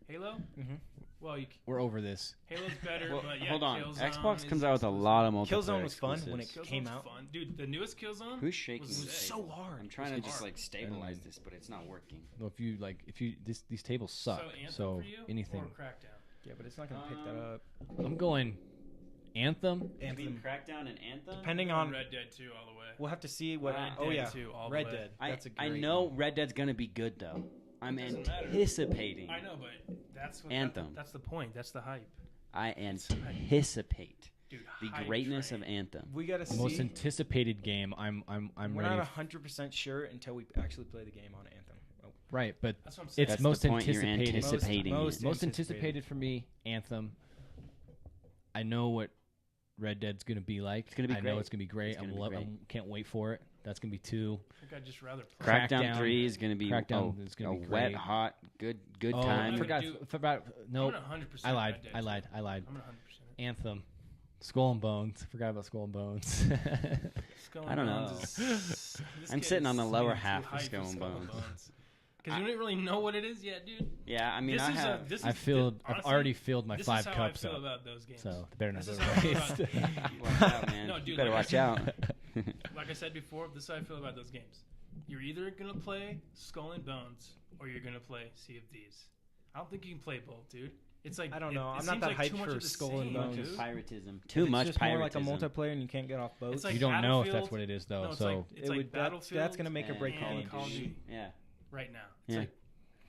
Halo. Mm-hmm. Well, We're over this. Halo's better, Well, but yeah, hold on. Killzone Xbox is comes out with a exclusive. lot of multiplayer Killzone was fun when exclusives. it came Killzone's out. fun. Dude, the newest Killzone Who's shaking? was the so table? hard. I'm trying to It's just hard. like stabilize And- this, but it's not working. Well, if you these tables suck. Anthem So for you anything. or Crackdown? Yeah, but it's not gonna pick that up. I'm going Anthem. Anthem. Crackdown and Anthem. Depending on, Red Dead 2 all the way. we'll have to see what. Red Oh Dead yeah, 2 all the Red way. Dead. That's a I great know one. Red Dead's gonna be good though. I'm Doesn't matter. anticipating. I know, but that's what Anthem. That's the point. That's the hype, I anticipate dude. the hype greatness train. of Anthem. We gotta The most see. anticipated game. I'm We're ready. not 100% sure until we actually play the game on Anthem. Oh. Right, but That's what I'm saying. it's That's most the point. You're anticipated. anticipating. Most- it. Most anticipated. anticipated for me, Anthem. I know what Red Dead's gonna be like. It's gonna be I know great. it's gonna be great. It's gonna be great. I can't wait for it. That's gonna be 2. I think I'd just rather play. Crackdown Crackdown. 3 is gonna be Crackdown is gonna a be wet, great. hot, good Oh, time. I forgot. do- Forgot. No, I'm gonna 100%. I lied. Red Dead I 2. lied. I lied. I'm gonna 100%. Anthem, Skull and Bones. Forgot about Skull and Bones. Skull I don't and know. Bones is- this I'm kid sitting on the is lower way too half of hyped Skull for and Bones. Because you don't really know what it is yet, dude. Yeah, I mean, This I is have. this I've is filled. I've honestly, already filled my this 5 is how cups I feel up. about those games. So they better not This go is how I feel waste. Watch out, man. No, dude, you better like I watch said- out. Like I said before, this is how I feel about those games. You're either gonna play Skull and Bones or you're gonna play Sea of Thieves. I don't think you can play both, dude. It's like I don't know. It I'm not seems that like too hyped much for of the Skull and same, Bones. dude. Piratism. If Too it's much just more like a piratism. multiplayer and you can't get off boats. It's like You don't know if that's Battlefield- what it is though. No, it's so like it's like would, Battlefield. that's gonna make or break and Call and of Call of Duty. Duty Yeah. right now. Yeah.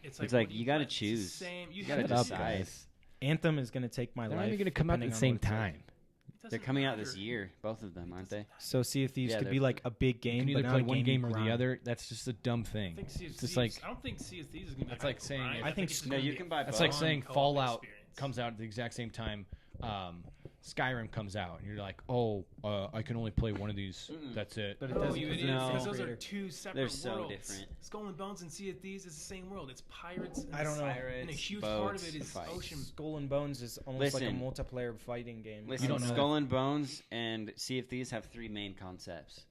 It's It's like like what do you gotta play? It's the choose. same. You You gotta have Shut up, decide. guys. Anthem is gonna take my They're life. not even gonna come out at depending the on same what it's like. time. It They're doesn't coming out this matter. year, both of them, aren't they? So Sea of Thieves Yeah, could they're- be like a big You game, can but either not play a one game game you or the grind. other. That's just a dumb I thing. think Sea of It's just Thieves- like- I don't think Sea of Thieves is gonna be. That's a like hype saying- grind. I think it's just No, gonna you be can a buy That's both. like saying co-op Fallout experience. comes out at the exact same time. Skyrim comes out, and you're like, oh, I can only play one of these. Mm-mm. That's it. But it No, doesn't you because idiot. No. Because those are creator. two separate They're so worlds. different. Skull and Bones and Sea of Thieves is the same world. It's pirates. And I don't know. And a huge part of it is fights. ocean. Skull and Bones is almost Listen. like a multiplayer fighting game. Listen, don't know. Skull and Bones and Sea of Thieves have 3 main concepts: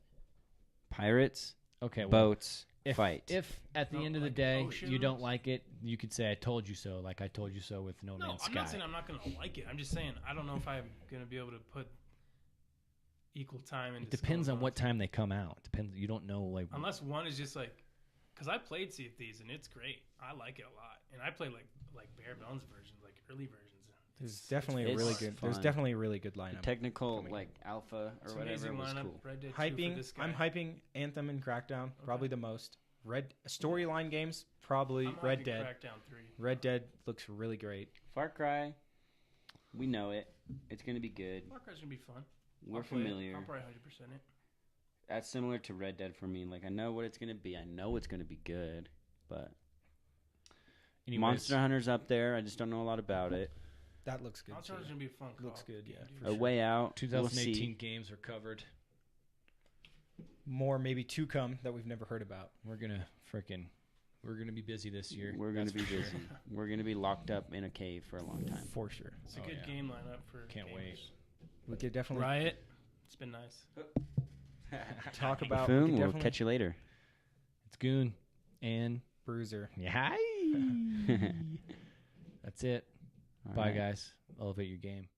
pirates, Okay, well, boats, fight. If at the No, end of the like day oceans? you don't like it, you could say I told you so. Like I told you so with No No, Man's I'm Sky. not saying I'm not gonna like it. I'm just saying I don't know if I'm gonna be able to put equal time into. It depends some on of what those. time they come out. Depends. You don't know like. Unless one is just like, because I played Sea of Thieves and it's great. I like it a lot, and I play like bare bones versions, like early versions. There's definitely a it's really good. There's fun. definitely a really good The lineup. technical coming. like alpha It's or an whatever amazing was lineup. cool. Red Dead 2 for Hyping. this guy. I'm hyping Anthem and Crackdown probably the most. Red storyline games probably I'm Red hyping Dead. Crackdown 3. Red Dead looks really great. Far Cry, we know it. It's gonna be good. Far Cry's gonna be fun. We're I'll play it. familiar. I'll probably 100% it. That's similar to Red Dead for me. Like I know what it's gonna be. I know it's gonna be good, but Anyways, Monster Hunter's up there. I just don't know a lot about it. That looks good. Monster too. Hunter's gonna be a fun. Looks co-op good, game, yeah, dude. for A sure. Way Out. 2018 We'll see. games are covered. More maybe to come that we've never heard about. We're gonna be busy this year. We're gonna That's be for busy. sure. We're gonna be locked up in a cave for a long time. For sure. It's a Oh, good yeah. game lineup for. Can't gamers. wait. We could definitely Riot. It's been nice. talk about. Boom. We could We'll definitely catch you later. It's Goon and Bruiser. yeah. That's it. All Bye, right. guys. Elevate your game.